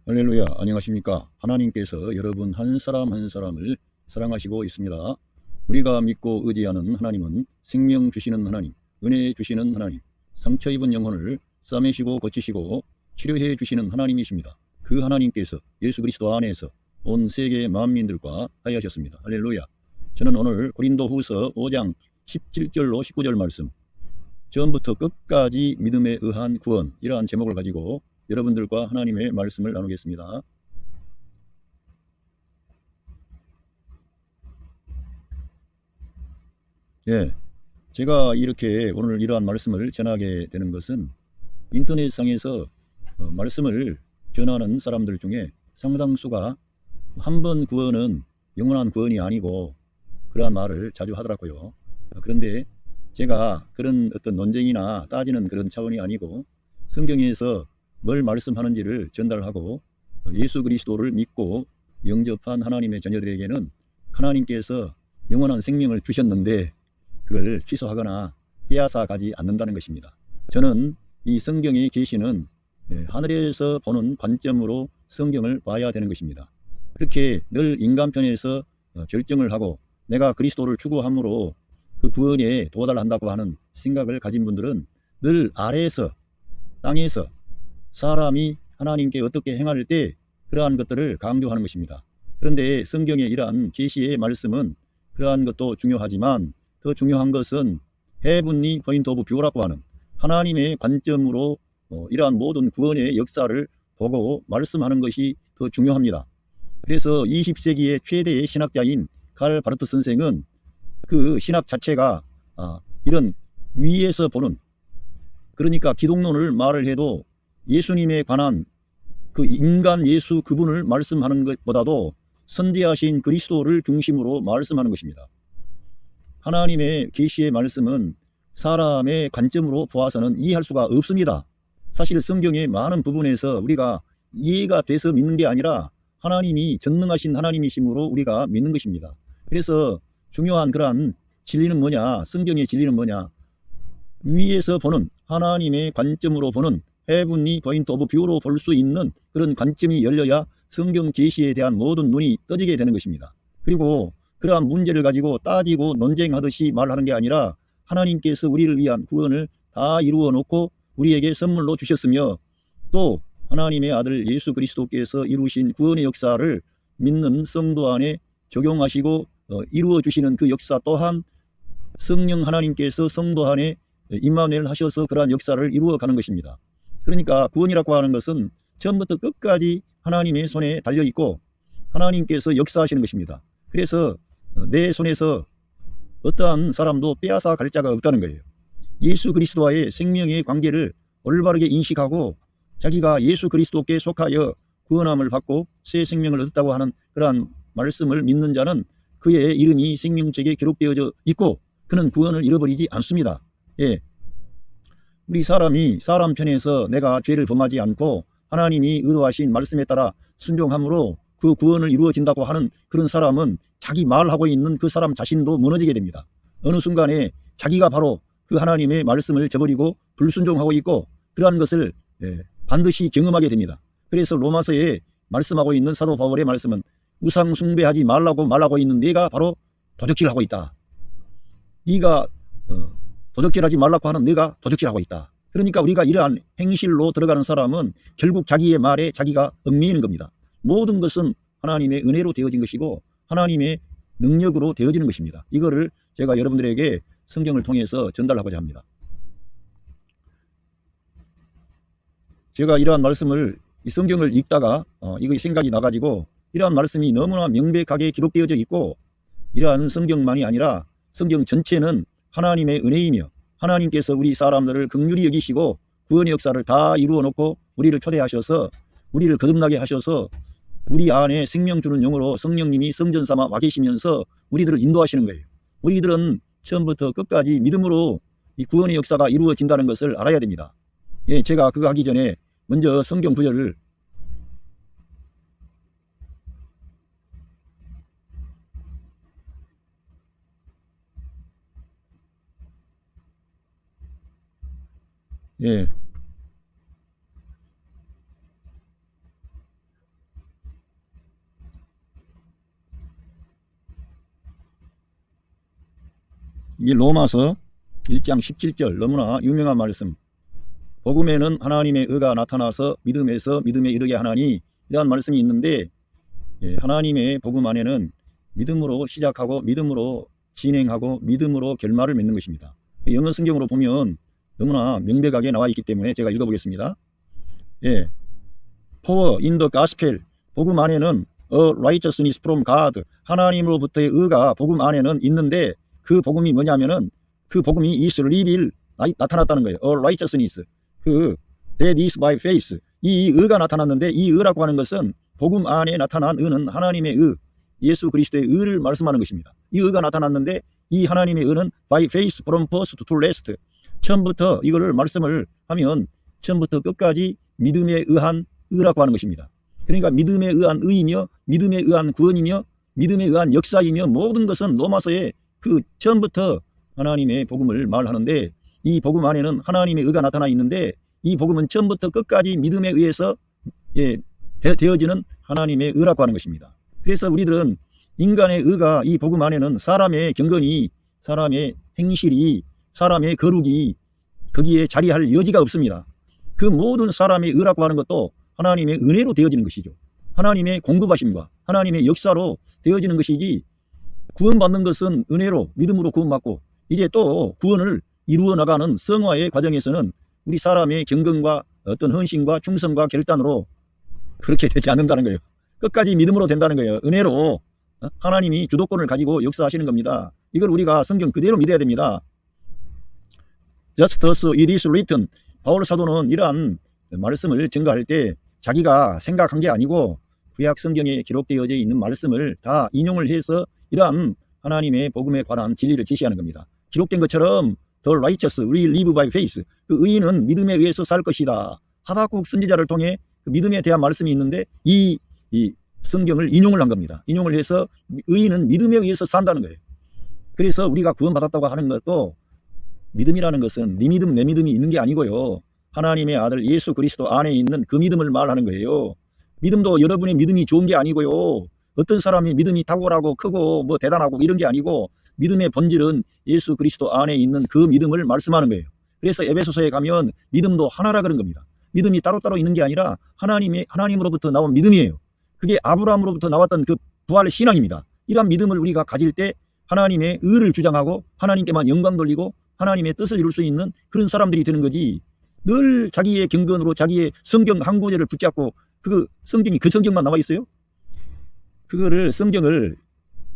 할렐루야, 안녕하십니까? 하나님께서 여러분 한 사람 한 사람을 사랑하시고 있습니다. 우리가 믿고 의지하는 하나님은 생명 주시는 하나님, 은혜 주시는 하나님, 상처 입은 영혼을 싸매시고 고치시고 치료해 주시는 하나님이십니다. 그 하나님께서 예수 그리스도 안에서 온 세계 만민들과 하야하셨습니다. 할렐루야. 저는 오늘 고린도후서 5장 17절로 19절 말씀, 처음부터 끝까지 믿음에 의한 구원, 이러한 제목을 가지고 여러분들과 하나님의 말씀을 나누겠습니다. 제가 이렇게 오늘 이러한 말씀을 전하게 되는 것은 인터넷상에서 말씀을 전하는 사람들 중에 상당수가 한 번 구원은 영원한 구원이 아니고 그러한 말을 자주 하더라고요. 그런데 제가 그런 어떤 논쟁이나 따지는 그런 차원이 아니고 성경에서 뭘 말씀하는지를 전달하고 예수 그리스도를 믿고 영접한 하나님의 자녀들에게는 하나님께서 영원한 생명을 주셨는데 그걸 취소하거나 빼앗아 가지 않는다는 것입니다. 저는 이 성경의 계시는 하늘에서 보는 관점으로 성경을 봐야 되는 것입니다. 그렇게 늘 인간편에서 결정을 하고 내가 그리스도를 추구함으로 그 구원에 도달한다고 하는 생각을 가진 분들은 늘 아래에서, 땅에서 사람이 하나님께 어떻게 행할 때 그러한 것들을 강조하는 것입니다. 그런데 성경의 이러한 계시의 말씀은 그러한 것도 중요하지만 더 중요한 것은 heavenly point of view라고 하는 하나님의 관점으로 이러한 모든 구원의 역사를 보고 말씀하는 것이 더 중요합니다. 그래서 20세기의 최대의 신학자인 칼 바르트 선생은 그 신학 자체가 이런 위에서 보는, 그러니까 기독론을 말을 해도 예수님에 관한 그 인간 예수 그분을 말씀하는 것보다도 선지하신 그리스도를 중심으로 말씀하는 것입니다. 하나님의 계시의 말씀은 사람의 관점으로 보아서는 이해할 수가 없습니다. 사실 성경의 많은 부분에서 우리가 이해가 돼서 믿는 게 아니라 하나님이 전능하신 하나님이심으로 우리가 믿는 것입니다. 그래서 중요한 그러한 진리는 뭐냐, 성경의 진리는 뭐냐, 위에서 보는 하나님의 관점으로 보는 heavenly point of view로 볼 수 있는 그런 관점이 열려야 성경 계시에 대한 모든 눈이 떠지게 되는 것입니다. 그리고 그러한 문제를 가지고 따지고 논쟁하듯이 말하는 게 아니라 하나님께서 우리를 위한 구원을 다 이루어 놓고 우리에게 선물로 주셨으며 또 하나님의 아들 예수 그리스도께서 이루신 구원의 역사를 믿는 성도 안에 적용하시고 이루어 주시는 그 역사 또한 성령 하나님께서 성도 안에 임마누엘 하셔서 그러한 역사를 이루어 가는 것입니다. 그러니까 구원이라고 하는 것은 처음부터 끝까지 하나님의 손에 달려있고 하나님께서 역사하시는 것입니다. 그래서 내 손에서 어떠한 사람도 빼앗아 갈 자가 없다는 거예요. 예수 그리스도와의 생명의 관계를 올바르게 인식하고 자기가 예수 그리스도께 속하여 구원함을 받고 새 생명을 얻었다고 하는 그러한 말씀을 믿는 자는 그의 이름이 생명책에 기록되어져 있고 그는 구원을 잃어버리지 않습니다. 우리 사람이 사람 편에서 내가 죄를 범하지 않고 하나님이 의도하신 말씀에 따라 순종함으로 그 구원을 이루어진다고 하는 그런 사람은 자기 말하고 있는 그 사람 자신도 무너지게 됩니다. 어느 순간에 자기가 바로 그 하나님의 말씀을 저버리고 불순종하고 있고 그러한 것을 반드시 경험하게 됩니다. 그래서 로마서에 말씀하고 있는 사도 바울의 말씀은 우상 숭배하지 말라고 있는 네가 바로 도적질하고 있다. 네가 도적질하지 말라고 하는 네가 도적질하고 있다. 그러니까 우리가 이러한 행실로 들어가는 사람은 결국 자기의 말에 자기가 얽매이는 겁니다. 모든 것은 하나님의 은혜로 되어진 것이고 하나님의 능력으로 되어지는 것입니다. 이거를 제가 여러분들에게 성경을 통해서 전달하고자 합니다. 제가 이러한 말씀을 이 성경을 읽다가 이거 생각이 나가지고 이러한 말씀이 너무나 명백하게 기록되어져 있고 이러한 성경만이 아니라 성경 전체는 하나님의 은혜이며 하나님께서 우리 사람들을 긍휼히 여기시고 구원의 역사를 다 이루어 놓고 우리를 초대하셔서 우리를 거듭나게 하셔서 우리 안에 생명 주는 영으로 성령님이 성전 삼아 와 계시면서 우리들을 인도하시는 거예요. 우리들은 처음부터 끝까지 믿음으로 이 구원의 역사가 이루어진다는 것을 알아야 됩니다. 제가 그거 하기 전에 먼저 성경 구절을 이 로마서 1장 17절 너무나 유명한 말씀. 복음에는 하나님의 의가 나타나서 믿음에서 믿음에 이르게 하나니, 이러한 말씀이 있는데, 하나님의 복음 안에는 믿음으로 시작하고 믿음으로 진행하고 믿음으로 결말을 맺는 것입니다. 영어 성경으로 보면 너무나 명백하게 나와 있기 때문에 제가 읽어보겠습니다. For in the gospel, 복음 안에는 a righteousness from God, 하나님으로부터의 의가 복음 안에는 있는데, 그 복음이 뭐냐면은 그 복음이 is revealed, 나타났다는 거예요. a righteousness, that is by faith, 이 의가 나타났는데, 이 의라고 하는 것은 복음 안에 나타난 의는 하나님의 의, 예수 그리스도의 의를 말씀하는 것입니다. 이 의가 나타났는데, 이 하나님의 의는 by faith from first to last, 처음부터 이거를 말씀을 하면 처음부터 끝까지 믿음에 의한 의라고 하는 것입니다. 그러니까 믿음에 의한 의이며 믿음에 의한 구원이며 믿음에 의한 역사이며 모든 것은 로마서의 그 처음부터 하나님의 복음을 말하는데, 이 복음 안에는 하나님의 의가 나타나 있는데, 이 복음은 처음부터 끝까지 믿음에 의해서 되어지는 하나님의 의라고 하는 것입니다. 그래서 우리들은 인간의 의가 이 복음 안에는 사람의 경건이, 사람의 행실이, 사람의 거룩이 거기에 자리할 여지가 없습니다. 그 모든 사람의 의라고 하는 것도 하나님의 은혜로 되어지는 것이죠. 하나님의 공급하심과 하나님의 역사로 되어지는 것이지, 구원받는 것은 은혜로 믿음으로 구원받고, 이제 또 구원을 이루어 나가는 성화의 과정에서는 우리 사람의 경건과 어떤 헌신과 충성과 결단으로 그렇게 되지 않는다는 거예요. 끝까지 믿음으로 된다는 거예요. 은혜로 하나님이 주도권을 가지고 역사하시는 겁니다. 이걸 우리가 성경 그대로 믿어야 됩니다. Just as it is written, 바울 사도는 이러한 말씀을 증거할 때 자기가 생각한 게 아니고 구약 성경에 기록되어져 있는 말씀을 다 인용을 해서 이러한 하나님의 복음에 관한 진리를 제시하는 겁니다. 기록된 것처럼 The righteous will live by faith, 그 의인은 믿음에 의해서 살 것이다. 하박국 선지자를 통해 그 믿음에 대한 말씀이 있는데, 이 성경을 인용을 한 겁니다. 인용을 해서 의인은 믿음에 의해서 산다는 거예요. 그래서 우리가 구원받았다고 하는 것도, 믿음이라는 것은 네 믿음 내 믿음이 있는 게 아니고요, 하나님의 아들 예수 그리스도 안에 있는 그 믿음을 말하는 거예요. 믿음도 여러분의 믿음이 좋은 게 아니고요, 어떤 사람이 믿음이 탁월하고 크고 뭐 대단하고 이런 게 아니고, 믿음의 본질은 예수 그리스도 안에 있는 그 믿음을 말씀하는 거예요. 그래서 에베소서에 가면 믿음도 하나라 그런 겁니다. 믿음이 따로따로 있는 게 아니라 하나님으로부터 나온 믿음이에요. 그게 아브라함으로부터 나왔던 그 부활 신앙입니다. 이러한 믿음을 우리가 가질 때 하나님의 의를 주장하고 하나님께만 영광 돌리고 하나님의 뜻을 이룰 수 있는 그런 사람들이 되는 거지, 늘 자기의 경건으로 자기의 성경 한 구절을 붙잡고 그 성경이 그 성경만 나와 있어요? 그거를 성경을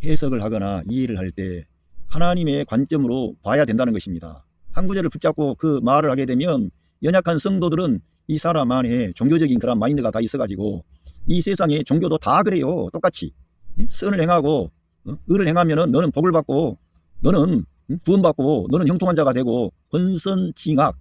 해석을 하거나 이해를 할 때 하나님의 관점으로 봐야 된다는 것입니다. 한 구절을 붙잡고 그 말을 하게 되면 연약한 성도들은 이 사람 안에 종교적인 그런 마인드가 다 있어가지고, 이 세상의 종교도 다 그래요. 똑같이 선을 행하고 의를 행하면은 너는 복을 받고, 너는 구원받고, 너는 형통한 자가 되고, 권선징악,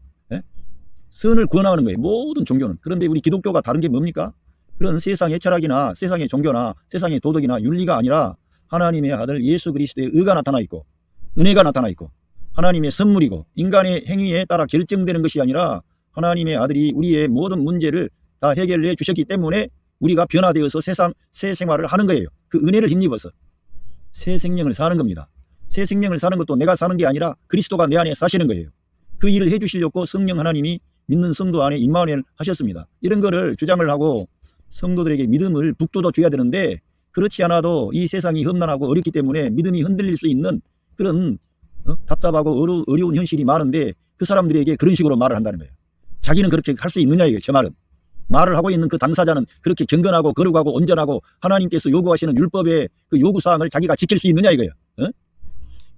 선을 구원하는 거예요, 모든 종교는. 그런데 우리 기독교가 다른 게 뭡니까? 그런 세상의 철학이나 세상의 종교나 세상의 도덕이나 윤리가 아니라 하나님의 아들 예수 그리스도의 의가 나타나 있고, 은혜가 나타나 있고, 하나님의 선물이고, 인간의 행위에 따라 결정되는 것이 아니라 하나님의 아들이 우리의 모든 문제를 다 해결해 주셨기 때문에 우리가 변화되어서 새 생활을 하는 거예요. 그 은혜를 힘입어서 새 생명을 사는 겁니다. 새 생명을 사는 것도 내가 사는 게 아니라 그리스도가 내 안에 사시는 거예요. 그 일을 해주시려고 성령 하나님이 믿는 성도 안에 임마누엘 하셨습니다. 이런 거를 주장을 하고 성도들에게 믿음을 북돋아 줘야 되는데, 그렇지 않아도 이 세상이 험난하고 어렵기 때문에 믿음이 흔들릴 수 있는 그런 답답하고 어려운 현실이 많은데, 그 사람들에게 그런 식으로 말을 한다는 거예요. 자기는 그렇게 할 수 있느냐 이거예요. 제 말은. 말을 하고 있는 그 당사자는 그렇게 경건하고 거룩하고 온전하고 하나님께서 요구하시는 율법의 그 요구사항을 자기가 지킬 수 있느냐 이거예요.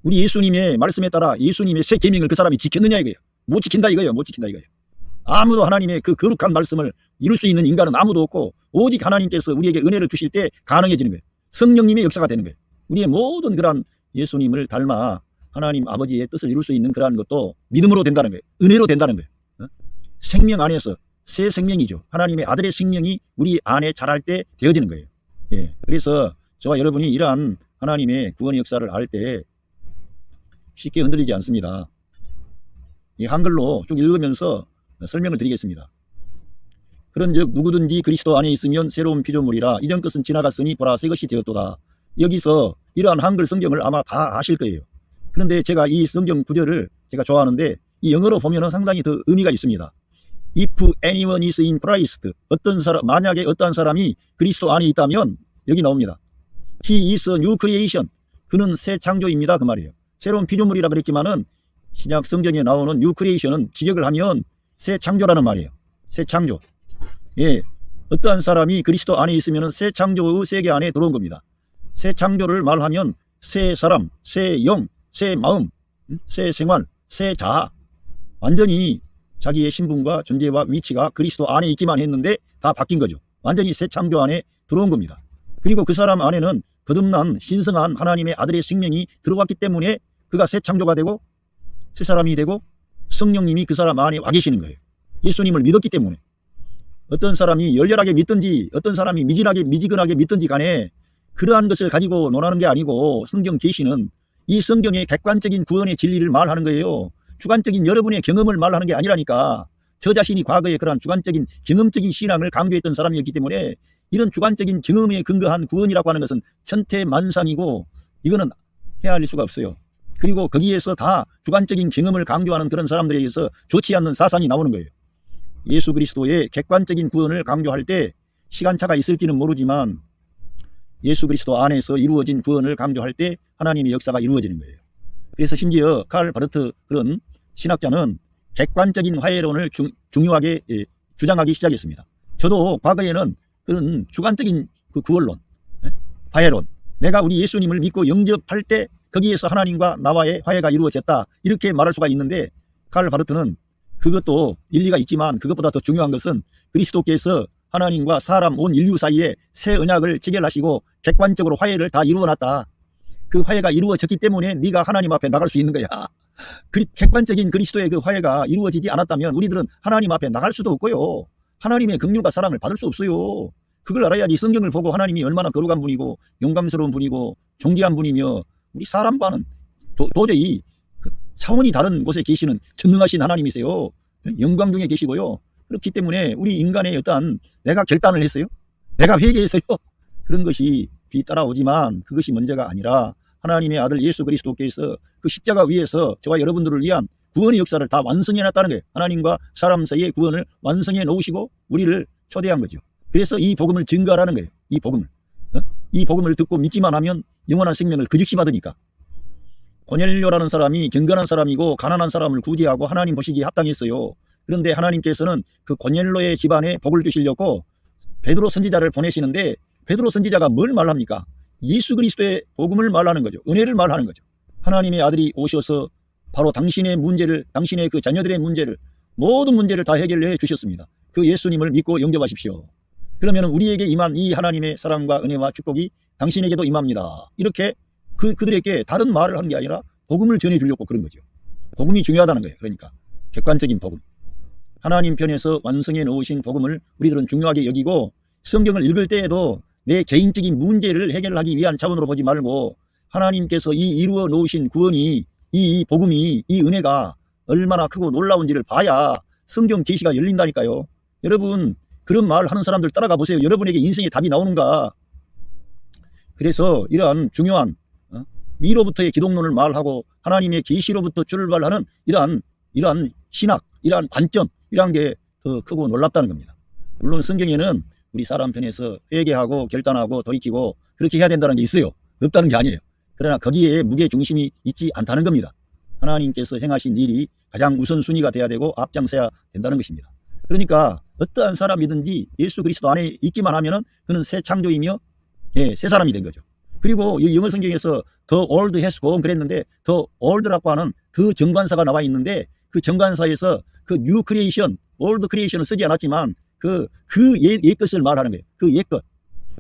우리 예수님의 말씀에 따라 예수님의 새 계명을 그 사람이 지켰느냐 이거예요. 못 지킨다 이거예요. 못 지킨다 이거예요. 아무도 하나님의 그 거룩한 말씀을 이룰 수 있는 인간은 아무도 없고, 오직 하나님께서 우리에게 은혜를 주실 때 가능해지는 거예요. 성령님의 역사가 되는 거예요. 우리의 모든 그러한 예수님을 닮아 하나님 아버지의 뜻을 이룰 수 있는 그러한 것도 믿음으로 된다는 거예요. 은혜로 된다는 거예요. 생명 안에서 새 생명이죠. 하나님의 아들의 생명이 우리 안에 자랄 때 되어지는 거예요. 그래서 저와 여러분이 이러한 하나님의 구원의 역사를 알 때 쉽게 흔들리지 않습니다. 이 한글로 쭉 읽으면서 설명을 드리겠습니다. 그런즉 누구든지 그리스도 안에 있으면 새로운 피조물이라, 이전 것은 지나갔으니 보라 새 것이 되었도다. 여기서 이러한 한글 성경을 아마 다 아실 거예요. 그런데 제가 이 성경 구절을 제가 좋아하는데 이 영어로 보면은 상당히 더 의미가 있습니다. If anyone is in Christ, 만약에 어떤 사람이 그리스도 안에 있다면 여기 나옵니다. He is a new creation. 그는 새 창조입니다. 그 말이에요. 새로운 피조물이라 그랬지만은 신약 성경에 나오는 new creation은 직역을 하면 새 창조라는 말이에요. 새 창조. 예, 어떠한 사람이 그리스도 안에 있으면 새 창조의 세계 안에 들어온 겁니다. 새 창조를 말하면 새 사람, 새 영, 새 마음, 새 생활, 새 자아. 완전히 자기의 신분과 존재와 위치가 그리스도 안에 있기만 했는데 다 바뀐 거죠. 완전히 새 창조 안에 들어온 겁니다. 그리고 그 사람 안에는 거듭난 신성한 하나님의 아들의 생명이 들어왔기 때문에 그가 새 창조가 되고 새 사람이 되고 성령님이 그 사람 안에 와 계시는 거예요. 예수님을 믿었기 때문에. 어떤 사람이 열렬하게 믿든지 어떤 사람이 미지근하게 믿든지 간에 그러한 것을 가지고 논하는 게 아니고 성경 계시는 이 성경의 객관적인 구원의 진리를 말하는 거예요. 주관적인 여러분의 경험을 말하는 게 아니라니까. 저 자신이 과거에 그러한 주관적인 경험적인 신앙을 강조했던 사람이었기 때문에 이런 주관적인 경험에 근거한 구원이라고 하는 것은 천태만상이고 이거는 헤아릴 수가 없어요. 그리고 거기에서 다 주관적인 경험을 강조하는 그런 사람들에 의해서 좋지 않는 사상이 나오는 거예요. 예수 그리스도의 객관적인 구원을 강조할 때 시간차가 있을지는 모르지만 예수 그리스도 안에서 이루어진 구원을 강조할 때 하나님의 역사가 이루어지는 거예요. 그래서 심지어 칼 바르트 그런 신학자는 객관적인 화해론을 중요하게 주장하기 시작했습니다. 저도 과거에는 그런 주관적인 그 구원론, 화해론, 내가 우리 예수님을 믿고 영접할 때 거기에서 하나님과 나와의 화해가 이루어졌다 이렇게 말할 수가 있는데 칼 바르트는 그것도 일리가 있지만 그것보다 더 중요한 것은 그리스도께서 하나님과 사람 온 인류 사이에 새 언약을 체결하시고 객관적으로 화해를 다 이루어놨다. 그 화해가 이루어졌기 때문에 네가 하나님 앞에 나갈 수 있는 거야. 객관적인 그리스도의 그 화해가 이루어지지 않았다면 우리들은 하나님 앞에 나갈 수도 없고요. 하나님의 긍휼과 사랑을 받을 수 없어요. 그걸 알아야지 성경을 보고 하나님이 얼마나 거룩한 분이고 영광스러운 분이고 존귀한 분이며 우리 사람과는 도저히 차원이 다른 곳에 계시는 전능하신 하나님이세요. 영광 중에 계시고요. 그렇기 때문에 우리 인간의 어떠한 내가 결단을 했어요. 내가 회개했어요. 그런 것이 뒤따라오지만 그것이 문제가 아니라 하나님의 아들 예수 그리스도께서 그 십자가 위에서 저와 여러분들을 위한 구원의 역사를 다 완성해 놨다는 거예요. 하나님과 사람 사이의 구원을 완성해 놓으시고 우리를 초대한 거죠. 그래서 이 복음을 증거하라는 거예요. 이 복음을. 이 복음을 듣고 믿기만 하면 영원한 생명을 그 즉시 받으니까. 고넬료라는 사람이 경건한 사람이고 가난한 사람을 구제하고 하나님 보시기에 합당했어요. 그런데 하나님께서는 그 고넬료의 집안에 복을 주시려고 베드로 선지자를 보내시는데 베드로 선지자가 뭘 말합니까? 예수 그리스도의 복음을 말하는 거죠. 은혜를 말하는 거죠. 하나님의 아들이 오셔서 바로 당신의 문제를, 당신의 그 자녀들의 문제를, 모든 문제를 다 해결해 주셨습니다. 그 예수님을 믿고 영접하십시오. 그러면 우리에게 임한 이 하나님의 사랑과 은혜와 축복이 당신에게도 임합니다. 이렇게 그들에게 다른 말을 하는 게 아니라 복음을 전해주려고 그런 거죠. 복음이 중요하다는 거예요. 그러니까 객관적인 복음. 하나님 편에서 완성해 놓으신 복음을 우리들은 중요하게 여기고 성경을 읽을 때에도 내 개인적인 문제를 해결하기 위한 차원으로 보지 말고 하나님께서 이 이루어 놓으신 구원이 이 복음이 이 은혜가 얼마나 크고 놀라운지를 봐야 성경 계시가 열린다니까요. 여러분 그런 말 하는 사람들 따라가 보세요. 여러분에게 인생의 답이 나오는가. 그래서 이러한 중요한 위로부터의 기독론을 말하고 하나님의 계시로부터 출발하는 이러한 신학, 이러한 관점, 이러한 게 더 크고 놀랍다는 겁니다. 물론 성경에는 우리 사람 편에서 회개하고 결단하고 돌이키고 그렇게 해야 된다는 게 있어요. 없다는 게 아니에요. 그러나 거기에 무게중심이 있지 않다는 겁니다. 하나님께서 행하신 일이 가장 우선순위가 돼야 되고 앞장서야 된다는 것입니다. 그러니까 어떠한 사람이든지 예수 그리스도 안에 있기만 하면은 그는 새 창조이며 새 사람이 된 거죠. 그리고 이 영어 성경에서 The old has gone 그랬는데 The old라고 하는 그 정관사가 나와 있는데 그 정관사에서 그 new creation, old creation을 쓰지 않았지만 그 옛것을 말하는 거예요. 그 옛것.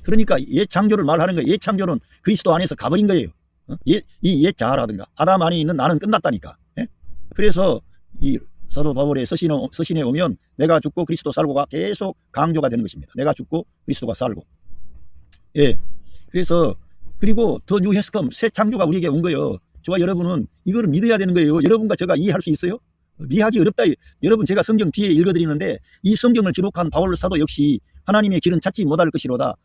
그러니까 옛 창조를 말하는 거예요. 옛 창조는 그리스도 안에서 가버린 거예요. 이 옛 자아라든가 아담 안에 있는 나는 끝났다니까. 그래서 이 사도 바울의 서신에 오면 내가 죽고 그리스도 살고가 계속 강조가 되는 것입니다. 내가 죽고 그리스도가 살고. 그래서 그리고 더 뉴 헤스컴 새 창조가 우리에게 온 거예요. 저와 여러분은 이거를 믿어야 되는 거예요. 여러분과 제가 이해할 수 있어요? 이해하기 어렵다. 여러분 제가 성경 뒤에 읽어드리는데 이 성경을 기록한 바울 사도 역시 하나님의 길은 찾지 못할 것이로다.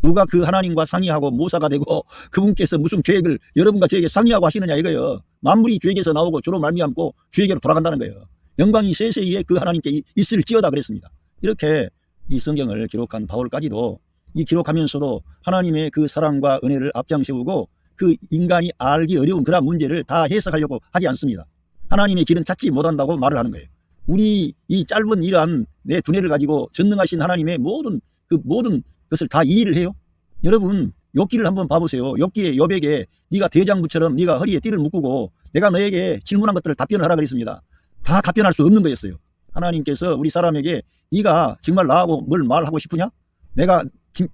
누가 그 하나님과 상의하고 모사가 되고 그분께서 무슨 계획을 여러분과 저에게 상의하고 하시느냐 이거예요. 만물이 주에게서 나오고 주로 말미암고 주에게로 돌아간다는 거예요. 영광이 세세에 그 하나님께 있을지어다 그랬습니다. 이렇게 이 성경을 기록한 바울까지도 이 기록하면서도 하나님의 그 사랑과 은혜를 앞장세우고 그 인간이 알기 어려운 그런 문제를 다 해석하려고 하지 않습니다. 하나님의 길은 찾지 못한다고 말을 하는 거예요. 우리 이 짧은 이러한 내 두뇌를 가지고 전능하신 하나님의 모든 것을 다 이해를 해요. 여러분 욥기를 한번 봐보세요. 욥기의 욥에게 네가 대장부처럼 네가 허리에 띠를 묶고 내가 너에게 질문한 것들을 답변을 하라 그랬습니다. 다 답변할 수 없는 거였어요. 하나님께서 우리 사람에게 네가 정말 나하고 뭘 말하고 싶으냐? 내가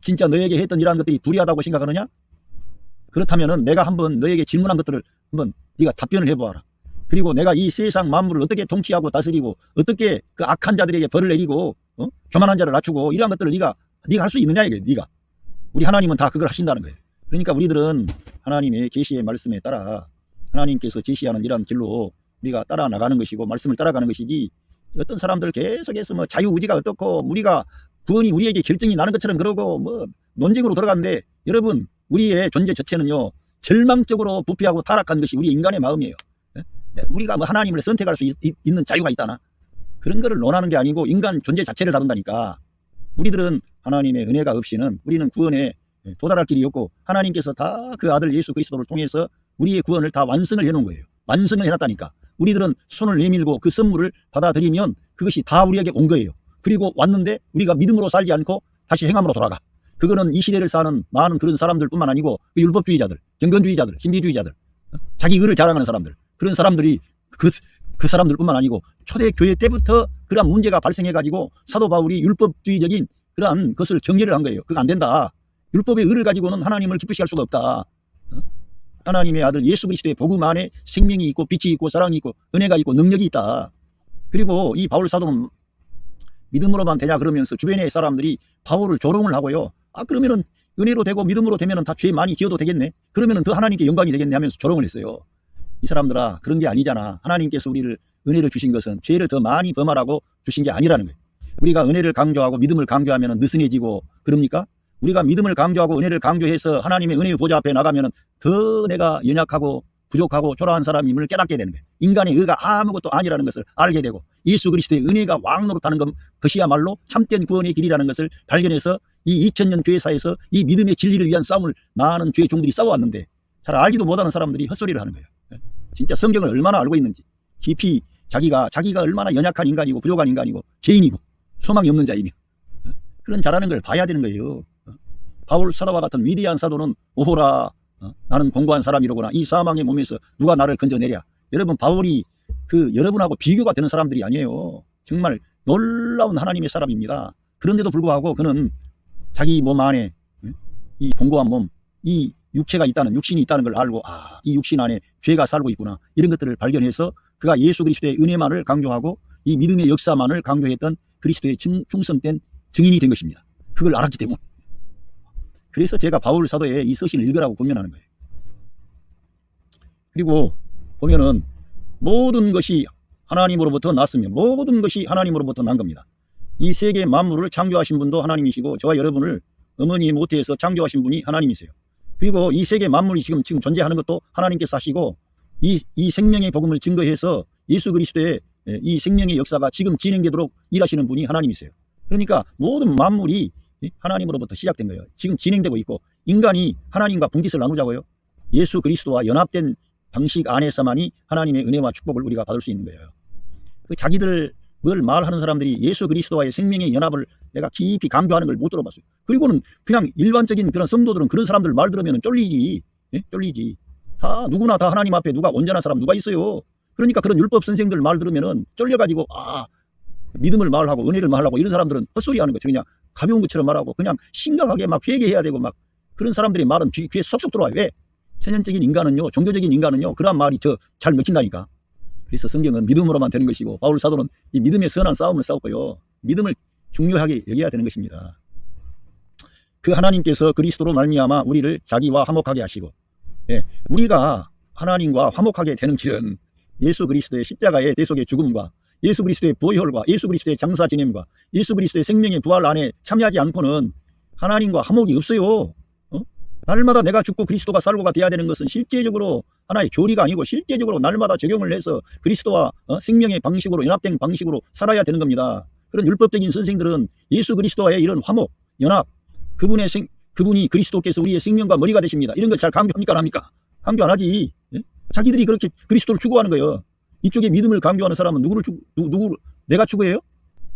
진짜 너에게 했던 이러한 것들이 불의하다고 생각하느냐? 그렇다면 내가 한번 너에게 질문한 것들을 한번 네가 답변을 해보아라. 그리고 내가 이 세상 만물을 어떻게 통치하고 다스리고 어떻게 그 악한 자들에게 벌을 내리고 교만한 자를 낮추고 이러한 것들을 네가 할 수 있느냐 이게 네가. 우리 하나님은 다 그걸 하신다는 거예요. 그러니까 우리들은 하나님의 계시의 말씀에 따라 하나님께서 제시하는 이러한 길로 우리가 따라 나가는 것이고 말씀을 따라가는 것이지 어떤 사람들 계속해서 뭐 자유의지가 어떻고 우리가 구원이 우리에게 결정이 나는 것처럼 그러고 뭐 논쟁으로 들어가는데 여러분 우리의 존재 자체는요 절망적으로 부패하고 타락한 것이 우리 인간의 마음이에요. 우리가 뭐 하나님을 선택할 수 있는 자유가 있다나 그런 거를 논하는 게 아니고 인간 존재 자체를 다룬다니까. 우리들은 하나님의 은혜가 없이는 우리는 구원에 도달할 길이 없고 하나님께서 다 그 아들 예수 그리스도를 통해서 우리의 구원을 다 완성을 해놓은 거예요. 완성을 해놨다니까. 우리들은 손을 내밀고 그 선물을 받아들이면 그것이 다 우리에게 온 거예요. 그리고 왔는데 우리가 믿음으로 살지 않고 다시 행함으로 돌아가. 그거는 이 시대를 사는 많은 그런 사람들뿐만 아니고 그 율법주의자들, 경건주의자들, 신비주의자들, 자기 의를 자랑하는 사람들 그런 사람들이 그 사람들뿐만 아니고 초대교회 때부터 그러한 문제가 발생해가지고 사도 바울이 율법주의적인 그러한 것을 경계를 한 거예요. 그거 안 된다. 율법의 의를 가지고는 하나님을 기쁘시게 할 수가 없다. 하나님의 아들 예수 그리스도의 복음 안에 생명이 있고 빛이 있고 사랑이 있고 은혜가 있고 능력이 있다. 그리고 이 바울 사도는 믿음으로만 되냐 그러면서 주변의 사람들이 바울을 조롱을 하고요. 그러면은 은혜로 되고 믿음으로 되면은 다 죄 많이 지어도 되겠네. 그러면은 더 하나님께 영광이 되겠네 하면서 조롱을 했어요. 이 사람들아 그런 게 아니잖아. 하나님께서 우리를 은혜를 주신 것은 죄를 더 많이 범하라고 주신 게 아니라는 거예요. 우리가 은혜를 강조하고 믿음을 강조하면 느슨해지고 그럽니까? 우리가 믿음을 강조하고 은혜를 강조해서 하나님의 은혜의 보좌 앞에 나가면 더 내가 연약하고 부족하고 초라한 사람임을 깨닫게 되는 거예요. 인간의 의가 아무것도 아니라는 것을 알게 되고 예수 그리스도의 은혜가 왕노릇하는 것이야말로 참된 구원의 길이라는 것을 발견해서 이 2000년 교회사에서 이 믿음의 진리를 위한 싸움을 많은 죄의 종들이 싸워왔는데 잘 알지도 못하는 사람들이 헛소리를 하는 거예요. 진짜 성경을 얼마나 알고 있는지 깊이 자기가 얼마나 연약한 인간이고 부족한 인간이고 죄인이고 소망이 없는 자이며 그런 자라는 걸 봐야 되는 거예요. 바울 사도와 같은 위대한 사도는 오호라 나는 공고한 사람이로구나. 이 사망의 몸에서 누가 나를 건져내랴. 여러분 바울이 여러분하고 비교가 되는 사람들이 아니에요. 정말 놀라운 하나님의 사람입니다. 그런데도 불구하고 그는 자기 몸 안에 이 공고한 몸, 이 육체가 있다는 육신이 있다는 걸 알고 이 육신 안에 죄가 살고 있구나. 이런 것들을 발견해서 그가 예수 그리스도의 은혜만을 강조하고 이 믿음의 역사만을 강조했던 그리스도의 충성된 증인이 된 것입니다. 그걸 알았기 때문에. 그래서 제가 바울 사도의 이 서신을 읽으라고 권면하는 거예요. 그리고 보면은 모든 것이 하나님으로부터 났으며 모든 것이 하나님으로부터 난 겁니다. 이 세계 만물을 창조하신 분도 하나님이시고 저와 여러분을 어머니 모태에서 창조하신 분이 하나님이세요. 그리고 이 세계 만물이 지금 존재하는 것도 하나님께서 하시고 이 생명의 복음을 증거해서 예수 그리스도의 이 생명의 역사가 지금 진행되도록 일하시는 분이 하나님이세요. 그러니까 모든 만물이 하나님으로부터 시작된 거예요. 지금 진행되고 있고 인간이 하나님과 분깃을 나누자고요. 예수 그리스도와 연합된 방식 안에서만이 하나님의 은혜와 축복을 우리가 받을 수 있는 거예요. 자기들 뭘 말하는 사람들이 예수 그리스도와의 생명의 연합을 내가 깊이 강조하는 걸 못 들어봤어요. 그리고는 그냥 일반적인 그런 성도들은 그런 사람들 말 들으면 쫄리지. 쫄리지. 다 누구나 다 하나님 앞에 누가 온전한 사람 누가 있어요. 그러니까 그런 율법 선생들 말 들으면은 쫄려가지고 믿음을 말하고 은혜를 말하고 이런 사람들은 헛소리 하는 거죠. 그냥 가벼운 것처럼 말하고 그냥 심각하게 막 회개해야 되고 막 그런 사람들의 말은 귀에 쏙쏙 들어와요. 왜? 천연적인 인간은요, 종교적인 인간은요, 그런 말이 잘 먹힌다니까. 그래서 성경은 믿음으로만 되는 것이고 바울 사도는 이 믿음의 선한 싸움을 싸웠고요. 믿음을 중요하게 여겨야 되는 것입니다. 그 하나님께서 그리스도로 말미암아 우리를 자기와 화목하게 하시고 우리가 하나님과 화목하게 되는 길은 예수 그리스도의 십자가의 대속의 죽음과 예수 그리스도의 보혈과 예수 그리스도의 장사 지냄과 예수 그리스도의 생명의 부활 안에 참여하지 않고는 하나님과 화목이 없어요. 날마다 내가 죽고 그리스도가 살고가 돼야 되는 것은 실제적으로 하나의 교리가 아니고 실제적으로 날마다 적용을 해서 그리스도와 생명의 방식으로 연합된 방식으로 살아야 되는 겁니다. 그런 율법적인 선생들은 예수 그리스도와의 이런 화목, 연합, 그분이 그리스도께서 우리의 생명과 머리가 되십니다. 이런 걸 잘 강조합니까? 안 합니까? 강조 안 하지. 예? 자기들이 그렇게 그리스도를 추구하는 거예요. 이쪽에 믿음을 강조하는 사람은 누구 내가 추구해요?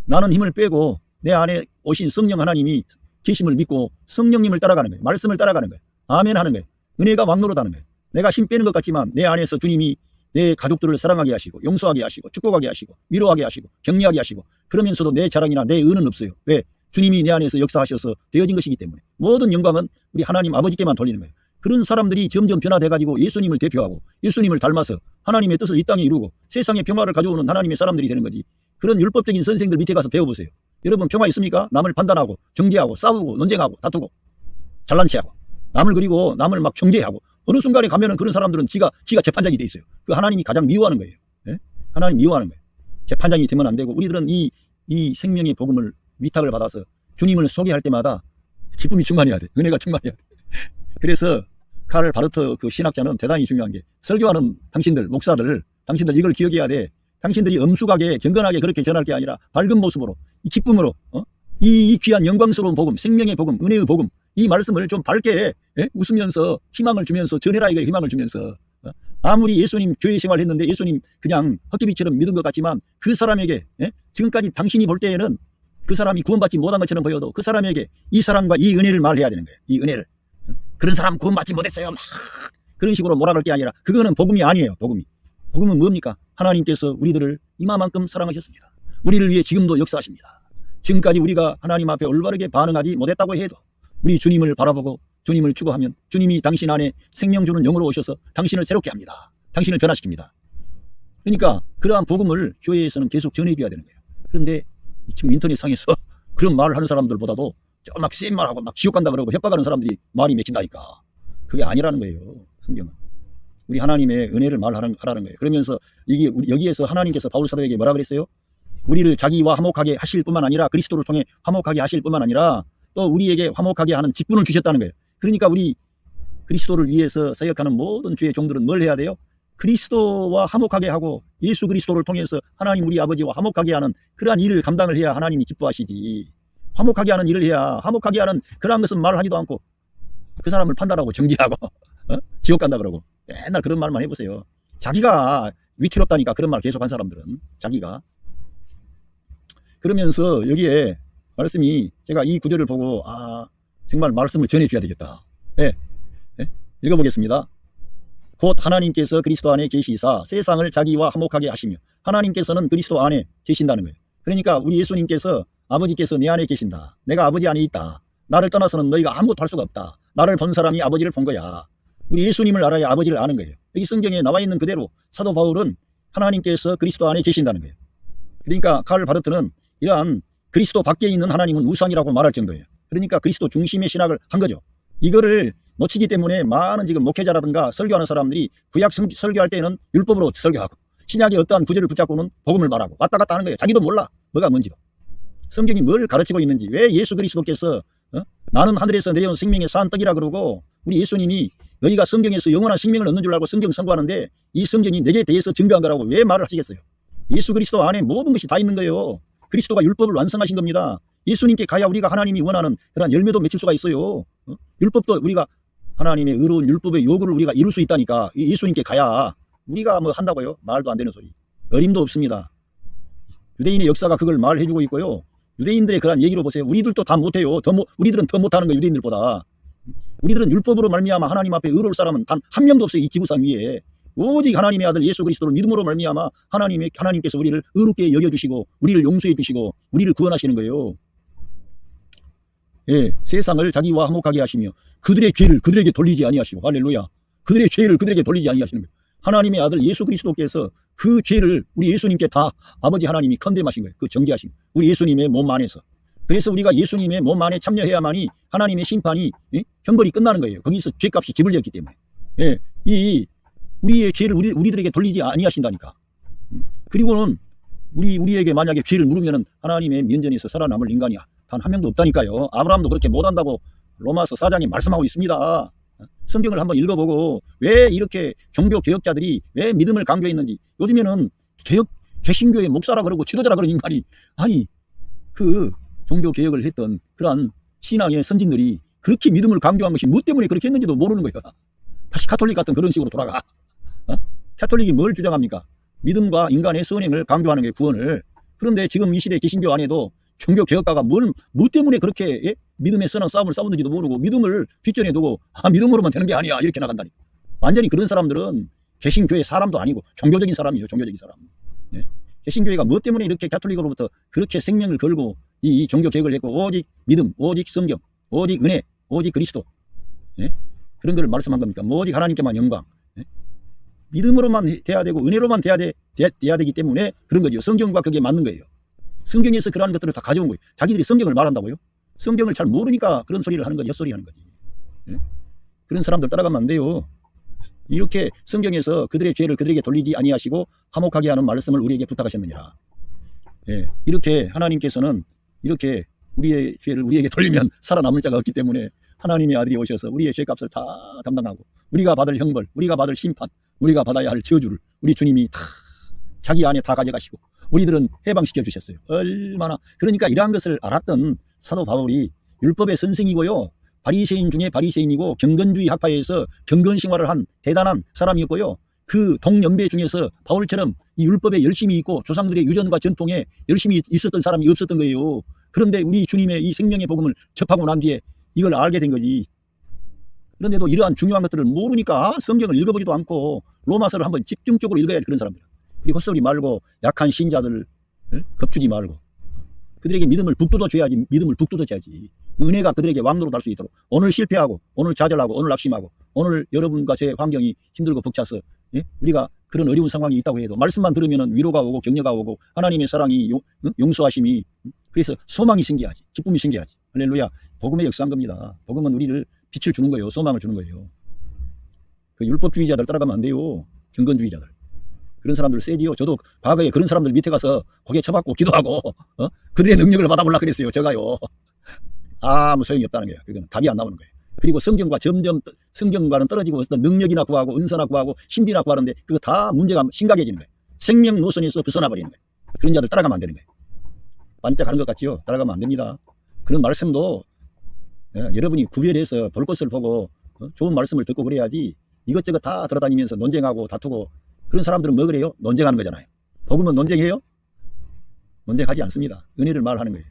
나는 힘을 빼고 내 안에 오신 성령 하나님이 계심을 믿고 성령님을 따라가는 거예요. 말씀을 따라가는 거예요. 아멘 하는 거예요. 은혜가 왕노릇하는 거예요. 내가 힘 빼는 것 같지만 내 안에서 주님이 내 가족들을 사랑하게 하시고 용서하게 하시고 축복하게 하시고 위로하게 하시고 격려하게 하시고 그러면서도 내 자랑이나 내 은은 없어요. 왜? 주님이 내 안에서 역사하셔서 되어진 것이기 때문에 모든 영광은 우리 하나님 아버지께만 돌리는 거예요. 그런 사람들이 점점 변화돼가지고 예수님을 대표하고 예수님을 닮아서 하나님의 뜻을 이 땅에 이루고 세상에 평화를 가져오는 하나님의 사람들이 되는 거지. 그런 율법적인 선생들 밑에 가서 배워보세요. 여러분 평화 있습니까? 남을 판단하고 정죄하고 싸우고 논쟁하고 다투고 잘난 체하고 남을 막 정죄하고 어느 순간에 가면은 그런 사람들은 지가 재판장이 돼 있어요. 그 하나님이 가장 미워하는 거예요. 예? 하나님 미워하는 거예요. 재판장이 되면 안 되고 우리들은 이 생명의 복음을 위탁을 받아서 주님을 소개할 때마다 기쁨이 충만해야 돼. 은혜가 충만해야 돼. 그래서 카를 바르트 그 신학자는 대단히 중요한 게 설교하는 당신들 목사들 당신들 이걸 기억해야 돼. 당신들이 엄숙하게 경건하게 그렇게 전할 게 아니라 밝은 모습으로 이 기쁨으로 이 귀한 영광스러운 복음 생명의 복음 은혜의 복음 이 말씀을 좀 밝게 웃으면서 희망을 주면서 전해라 이거예요. 희망을 주면서 아무리 예수님 교회 생활했는데 예수님 그냥 헛개비처럼 믿은 것 같지만 그 사람에게 지금까지 당신이 볼 때에는 그 사람이 구원받지 못한 것처럼 보여도 그 사람에게 이 사랑과 이 은혜를 말해야 되는 거예요. 이 은혜를. 그런 사람 구원받지 못했어요. 막 그런 식으로 몰아갈 게 아니라 그거는 복음이 아니에요. 복음은 뭡니까? 하나님께서 우리들을 이마만큼 사랑하셨습니다. 우리를 위해 지금도 역사하십니다. 지금까지 우리가 하나님 앞에 올바르게 반응하지 못했다고 해도 우리 주님을 바라보고 주님을 추구하면 주님이 당신 안에 생명 주는 영으로 오셔서 당신을 새롭게 합니다. 당신을 변화시킵니다. 그러니까 그러한 복음을 교회에서는 계속 전해줘야 되는 거예요. 그런데 지금 인터넷상에서 그런 말을 하는 사람들보다도 막 센 말하고 막 지옥 간다 그러고 협박하는 사람들이 말이 맥힌다니까. 그게 아니라는 거예요. 성경은. 우리 하나님의 은혜를 말하라는 거예요. 그러면서 여기에서 하나님께서 바울 사도에게 뭐라 그랬어요? 우리를 자기와 화목하게 하실 뿐만 아니라 그리스도를 통해 화목하게 하실 뿐만 아니라 또 우리에게 화목하게 하는 직분을 주셨다는 거예요. 그러니까 우리 그리스도를 위해서 사역하는 모든 주의 종들은 뭘 해야 돼요? 그리스도와 화목하게 하고 예수 그리스도를 통해서 하나님 우리 아버지와 화목하게 하는 그러한 일을 감당을 해야 하나님이 기뻐하시지. 화목하게 하는 일을 해야 화목하게 하는 그러한 것은 말을 하지도 않고 그 사람을 판단하고 정죄하고 지옥 간다 그러고 맨날 그런 말만 해보세요. 자기가 위태롭다니까 그런 말 계속한 사람들은 자기가. 그러면서 여기에 말씀이 제가 이 구절을 보고 정말 말씀을 전해줘야 되겠다. 읽어보겠습니다. 곧 하나님께서 그리스도 안에 계시사 세상을 자기와 화목하게 하시며 하나님께서는 그리스도 안에 계신다는 거예요. 그러니까 우리 예수님께서 아버지께서 내 안에 계신다. 내가 아버지 안에 있다. 나를 떠나서는 너희가 아무것도 할 수가 없다. 나를 본 사람이 아버지를 본 거야. 우리 예수님을 알아야 아버지를 아는 거예요. 여기 성경에 나와 있는 그대로 사도 바울은 하나님께서 그리스도 안에 계신다는 거예요. 그러니까 칼 바르트는 이러한 그리스도 밖에 있는 하나님은 우상이라고 말할 정도예요. 그러니까 그리스도 중심의 신학을 한 거죠. 이거를 놓치기 때문에 많은 지금 목회자라든가 설교하는 사람들이 구약 설교할 때는 율법으로 설교하고 신약의 어떠한 구절을 붙잡고는 복음을 말하고 왔다 갔다 하는 거예요. 자기도 몰라. 뭐가 뭔지도. 성경이 뭘 가르치고 있는지 왜 예수 그리스도께서 나는 하늘에서 내려온 생명의 산 떡이라 그러고 우리 예수님이 너희가 성경에서 영원한 생명을 얻는 줄 알고 성경 선고하는데 이 성경이 내게 대해서 증거한 거라고 왜 말을 하시겠어요? 예수 그리스도 안에 모든 것이 다 있는 거예요. 그리스도가 율법을 완성하신 겁니다. 예수님께 가야 우리가 하나님이 원하는 그런 열매도 맺힐 수가 있어요. 율법도 우리가 하나님의 의로운 율법의 요구를 우리가 이룰 수 있다니까. 예수님께 가야 우리가 뭐 한다고요? 말도 안 되는 소리. 어림도 없습니다. 유대인의 역사가 그걸 말해주고 있고요. 유대인들의 그런 얘기로 보세요. 우리들도 다 못해요. 우리들은 더 못하는 거예요. 유대인들보다. 우리들은 율법으로 말미암아 하나님 앞에 의로울 사람은 단 한 명도 없어요. 이 지구상 위에. 오직 하나님의 아들 예수 그리스도를 믿음으로 말미암아 하나님께서 우리를 의롭게 여겨주시고 우리를 용서해 주시고 우리를 구원하시는 거예요. 세상을 자기와 화목하게 하시며 그들의 죄를 그들에게 돌리지 아니하시고 할렐루야. 그들의 죄를 그들에게 돌리지 아니하시는 거예요. 하나님의 아들 예수 그리스도께서 그 죄를 우리 예수님께 다 아버지 하나님이 컨뎀하신 거예요. 그 정죄하신 거예요. 우리 예수님의 몸 안에서. 그래서 우리가 예수님의 몸 안에 참여해야만이 하나님의 심판이 형벌이 끝나는 거예요. 거기서 죄값이 지불되었기 때문에. 우리의 죄를 우리들에게 돌리지 아니하신다니까. 그리고는 우리에게 만약에 죄를 물으면은 하나님의 면전에서 살아남을 인간이 단 한 명도 없다니까요. 아브라함도 그렇게 못한다고 로마서 4장이 말씀하고 있습니다. 성경을 한번 읽어보고 왜 이렇게 종교 개혁자들이 왜 믿음을 강조했는지. 요즘에는 개신교의 목사라 그러고 지도자라 그런 인간이 아니 그 종교 개혁을 했던 그러한 신앙의 선진들이 그렇게 믿음을 강조한 것이 뭐 때문에 그렇게 했는지도 모르는 거예요. 다시 카톨릭 같은 그런 식으로 돌아가. 카톨릭이 뭘 주장합니까? 믿음과 인간의 선행을 강조하는 게 구원을. 그런데 지금 이 시대 개신교 안에도 종교 개혁가가 뭐 때문에 그렇게 믿음의 선한 싸움을 싸웠는지도 모르고 믿음을 뒷전에 두고 믿음으로만 되는 게 아니야 이렇게 나간다니. 완전히 그런 사람들은 개신교의 사람도 아니고 종교적인 사람이에요. 종교적인 사람. 예? 개신교회가 뭐 때문에 이렇게 가톨릭으로부터 그렇게 생명을 걸고 이 종교 개혁을 했고 오직 믿음, 오직 성경, 오직 은혜, 오직 그리스도. 예? 그런 걸 말씀한 겁니까? 뭐 오직 하나님께만 영광. 예? 믿음으로만 돼야 되고 은혜로만 돼야 되기 때문에 그런 거죠. 성경과 그게 맞는 거예요. 성경에서 그러한 것들을 다 가져온 거예요. 자기들이 성경을 말한다고요? 성경을 잘 모르니까 그런 소리를 하는 거지. 헛소리 하는 거지. 예? 그런 사람들 따라가면 안 돼요. 이렇게 성경에서 그들의 죄를 그들에게 돌리지 아니하시고 화목하게 하는 말씀을 우리에게 부탁하셨느니라. 예, 이렇게 하나님께서는 이렇게 우리의 죄를 우리에게 돌리면 살아남을 자가 없기 때문에 하나님의 아들이 오셔서 우리의 죄값을 다 담당하고 우리가 받을 형벌, 우리가 받을 심판, 우리가 받아야 할 저주를 우리 주님이 다 자기 안에 다 가져가시고 우리들은 해방시켜 주셨어요. 얼마나. 그러니까 이러한 것을 알았던 사도 바울이 율법의 선생이고요. 바리새인 중에 바리새인이고 경건주의 학파에서 경건 생활을 한 대단한 사람이었고요. 그 동년배 중에서 바울처럼 이 율법에 열심히 있고 조상들의 유전과 전통에 열심히 있었던 사람이 없었던 거예요. 그런데 우리 주님의 이 생명의 복음을 접하고 난 뒤에 이걸 알게 된 거지. 그런데도 이러한 중요한 것들을 모르니까 성경을 읽어보지도 않고 로마서를 한번 집중적으로 읽어야 돼. 그런 사람들. 그리고 헛소리 말고 약한 신자들을 겁주지 말고 그들에게 믿음을 북돋아 줘야지. 믿음을 북돋아 줘야지. 은혜가 그들에게 왕노로 날 수 있도록. 오늘 실패하고 오늘 좌절하고 오늘 낙심하고 오늘 여러분과 제 환경이 힘들고 벅차서 우리가 그런 어려운 상황이 있다고 해도 말씀만 들으면 위로가 오고 격려가 오고 하나님의 사랑이 용서하심이 그래서 소망이 생겨야지. 기쁨이 생겨야지. 할렐루야. 복음의 역사한 겁니다. 복음은 우리를 빛을 주는 거예요. 소망을 주는 거예요. 그 율법주의자들 따라가면 안 돼요. 경건주의자들. 그런 사람들 세지요. 저도 과거에 그런 사람들 밑에 가서 고개 쳐박고 기도하고 그들의 능력을 받아보려고 그랬어요. 제가요. 아무 소용이 없다는 거예요. 그건 답이 안 나오는 거예요. 그리고 성경과 점점 성경과는 떨어지고 어떤 능력이나 구하고 은사나 구하고 신비나 구하는데 그거 다 문제가 심각해지는 거예요. 생명 노선에서 벗어나 버리는 거예요. 그런 자들 따라가면 안 되는 거예요. 반짝하는 것 같지요? 따라가면 안 됩니다. 그런 말씀도 여러분이 구별해서 볼 것을 보고 좋은 말씀을 듣고 그래야지 이것저것 다 돌아다니면서 논쟁하고 다투고 그런 사람들은 뭐 그래요? 논쟁하는 거잖아요. 복음은 논쟁해요? 논쟁하지 않습니다. 은혜를 말하는 거예요.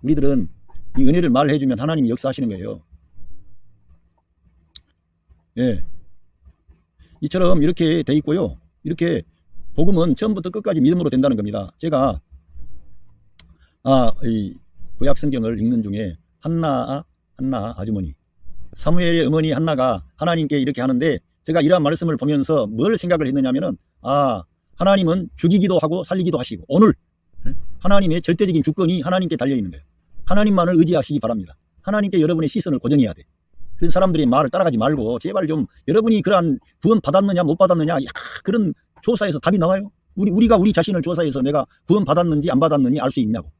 우리들은 이 은혜를 말해주면 하나님이 역사하시는 거예요. 예. 이처럼 이렇게 돼 있고요. 이렇게 복음은 처음부터 끝까지 믿음으로 된다는 겁니다. 제가 이 구약 성경을 읽는 중에 한나 아주머니 사무엘의 어머니 한나가 하나님께 이렇게 하는데 제가 이러한 말씀을 보면서 뭘 생각을 했느냐면은 하나님은 죽이기도 하고 살리기도 하시고 오늘 하나님의 절대적인 주권이 하나님께 달려있는 거예요. 하나님만을 의지하시기 바랍니다. 하나님께 여러분의 시선을 고정해야 돼. 그런 사람들의 말을 따라가지 말고 제발 좀 여러분이 그러한 구원 받았느냐 못 받았느냐 그런 조사에서 답이 나와요. 우리가 우리 자신을 조사해서 내가 구원 받았는지 안 받았느니 알 수 있냐고.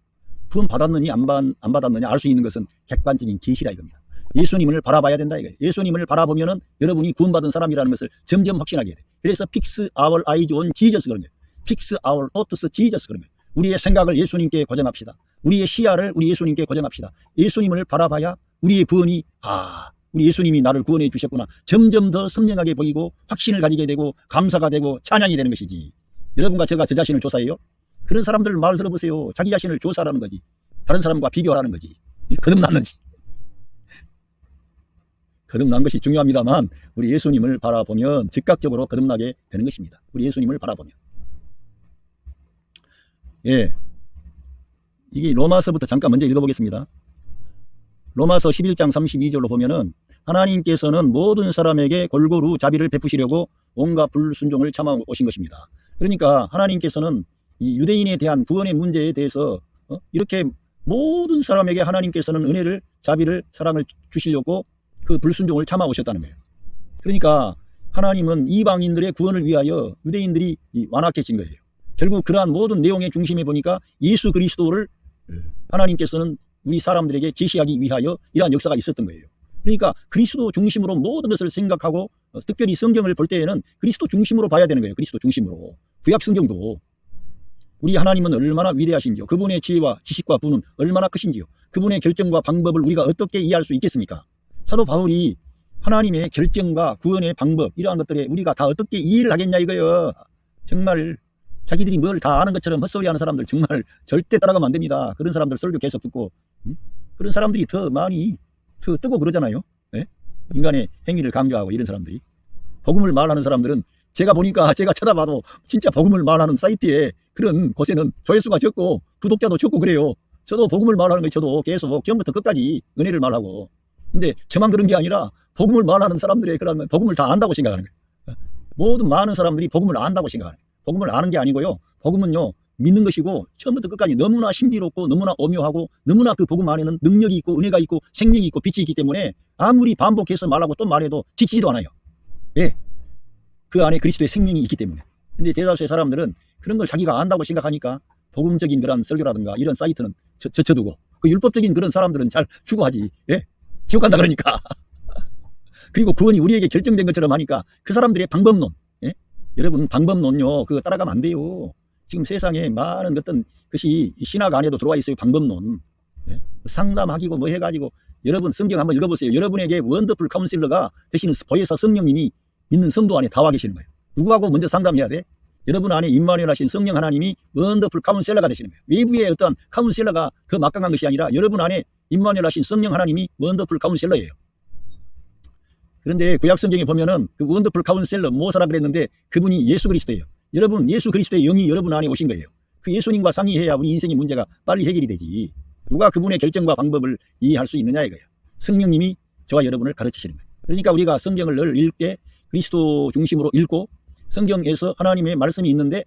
구원 받았느니 안 받았느냐 알 수 있는 것은 객관적인 계시라 이겁니다. 예수님을 바라봐야 된다 이거예요. 예수님을 바라보면은 여러분이 구원받은 사람이라는 것을 점점 확신하게 돼. 그래서 fix our eyes on Jesus 그런 거예요. fix our thoughts Jesus 그런 거예요. 우리의 생각을 예수님께 고정합시다. 우리의 시야를 우리 예수님께 고정합시다. 예수님을 바라봐야 우리의 구원이 우리 예수님이 나를 구원해 주셨구나. 점점 더 선명하게 보이고 확신을 가지게 되고 감사가 되고 찬양이 되는 것이지. 여러분과 제가 저 자신을 조사해요? 그런 사람들 말 들어보세요. 자기 자신을 조사하라는 거지. 다른 사람과 비교하라는 거지. 거듭났는지. 거듭난 것이 중요합니다만 우리 예수님을 바라보면 즉각적으로 거듭나게 되는 것입니다. 우리 예수님을 바라보면. 예, 이게 로마서부터 잠깐 먼저 읽어보겠습니다. 로마서 11장 32절로 보면은 하나님께서는 모든 사람에게 골고루 자비를 베푸시려고 온갖 불순종을 참아 오신 것입니다. 그러니까 하나님께서는 이 유대인에 대한 구원의 문제에 대해서 이렇게 모든 사람에게 하나님께서는 은혜를 자비를 사랑을 주시려고 그 불순종을 참아 오셨다는 거예요. 그러니까 하나님은 이방인들의 구원을 위하여 유대인들이 완악해진 거예요. 결국 그러한 모든 내용의 중심에 보니까 예수 그리스도를 하나님께서는 우리 사람들에게 제시하기 위하여 이러한 역사가 있었던 거예요. 그러니까 그리스도 중심으로 모든 것을 생각하고 특별히 성경을 볼 때에는 그리스도 중심으로 봐야 되는 거예요. 그리스도 중심으로. 구약 성경도 우리 하나님은 얼마나 위대하신지요. 그분의 지혜와 지식과 부는 얼마나 크신지요. 그분의 결정과 방법을 우리가 어떻게 이해할 수 있겠습니까? 사도 바울이 하나님의 결정과 구원의 방법 이러한 것들에 우리가 다 어떻게 이해를 하겠냐 이거요. 정말 자기들이 뭘 다 아는 것처럼 헛소리하는 사람들 정말 절대 따라가면 안 됩니다. 그런 사람들 설교 계속 듣고 그런 사람들이 더 많이 더 뜨고 그러잖아요. 네? 인간의 행위를 강조하고 이런 사람들이. 복음을 말하는 사람들은 제가 보니까 제가 찾아봐도 진짜 복음을 말하는 사이트에 그런 곳에는 조회수가 적고 구독자도 적고 그래요. 저도 복음을 말하는 거 저도 계속 처음부터 끝까지 은혜를 말하고. 근데 저만 그런 게 아니라 복음을 말하는 사람들의 그런 복음을 다 안다고 생각하는 거예요. 모든 많은 사람들이 복음을 안다고 생각하는 거예요. 복음을 아는 게 아니고요. 복음은요 믿는 것이고 처음부터 끝까지 너무나 신비롭고 너무나 오묘하고 너무나 그 복음 안에는 능력이 있고 은혜가 있고 생명이 있고 빛이 있기 때문에 아무리 반복해서 말하고 또 말해도 지치지도 않아요. 왜? 그 안에 그리스도의 생명이 있기 때문에. 근데 대다수의 사람들은 그런 걸 자기가 안다고 생각하니까 복음적인 그런 설교라든가 이런 사이트는 젖혀두고 그 율법적인 그런 사람들은 잘 추구하지. 예? 지옥 간다 그러니까. 그리고 구원이 우리에게 결정된 것처럼 하니까 그 사람들의 방법론. 예? 여러분 방법론요 그거 따라가면 안 돼요. 지금 세상에 많은 어떤 것이 신학 안에도 들어와 있어요. 방법론. 예? 상담하기고 뭐 해가지고 여러분 성경 한번 읽어보세요. 여러분에게 원더풀 카운슬러가 되시는 보혜사 성령님이 있는 성도 안에 다 와 계시는 거예요. 누구하고 먼저 상담해야 돼? 여러분 안에 임마누엘 하신 성령 하나님이 원더풀 카운셀러가 되시는 거예요. 외부의 어떤 카운셀러가 그 막강한 것이 아니라 여러분 안에 임마누엘 하신 성령 하나님이 원더풀 카운셀러예요. 그런데 구약 성경에 보면은 그 원더풀 카운셀러 모사라 그랬는데 그분이 예수 그리스도예요. 여러분 예수 그리스도의 영이 여러분 안에 오신 거예요. 그 예수님과 상의해야 우리 인생의 문제가 빨리 해결이 되지. 누가 그분의 결정과 방법을 이해할 수 있느냐 이거예요. 성령님이 저와 여러분을 가르치시는 거예요. 그러니까 우리가 성경을 늘 읽을 때 그리스도 중심으로 읽고 성경에서 하나님의 말씀이 있는데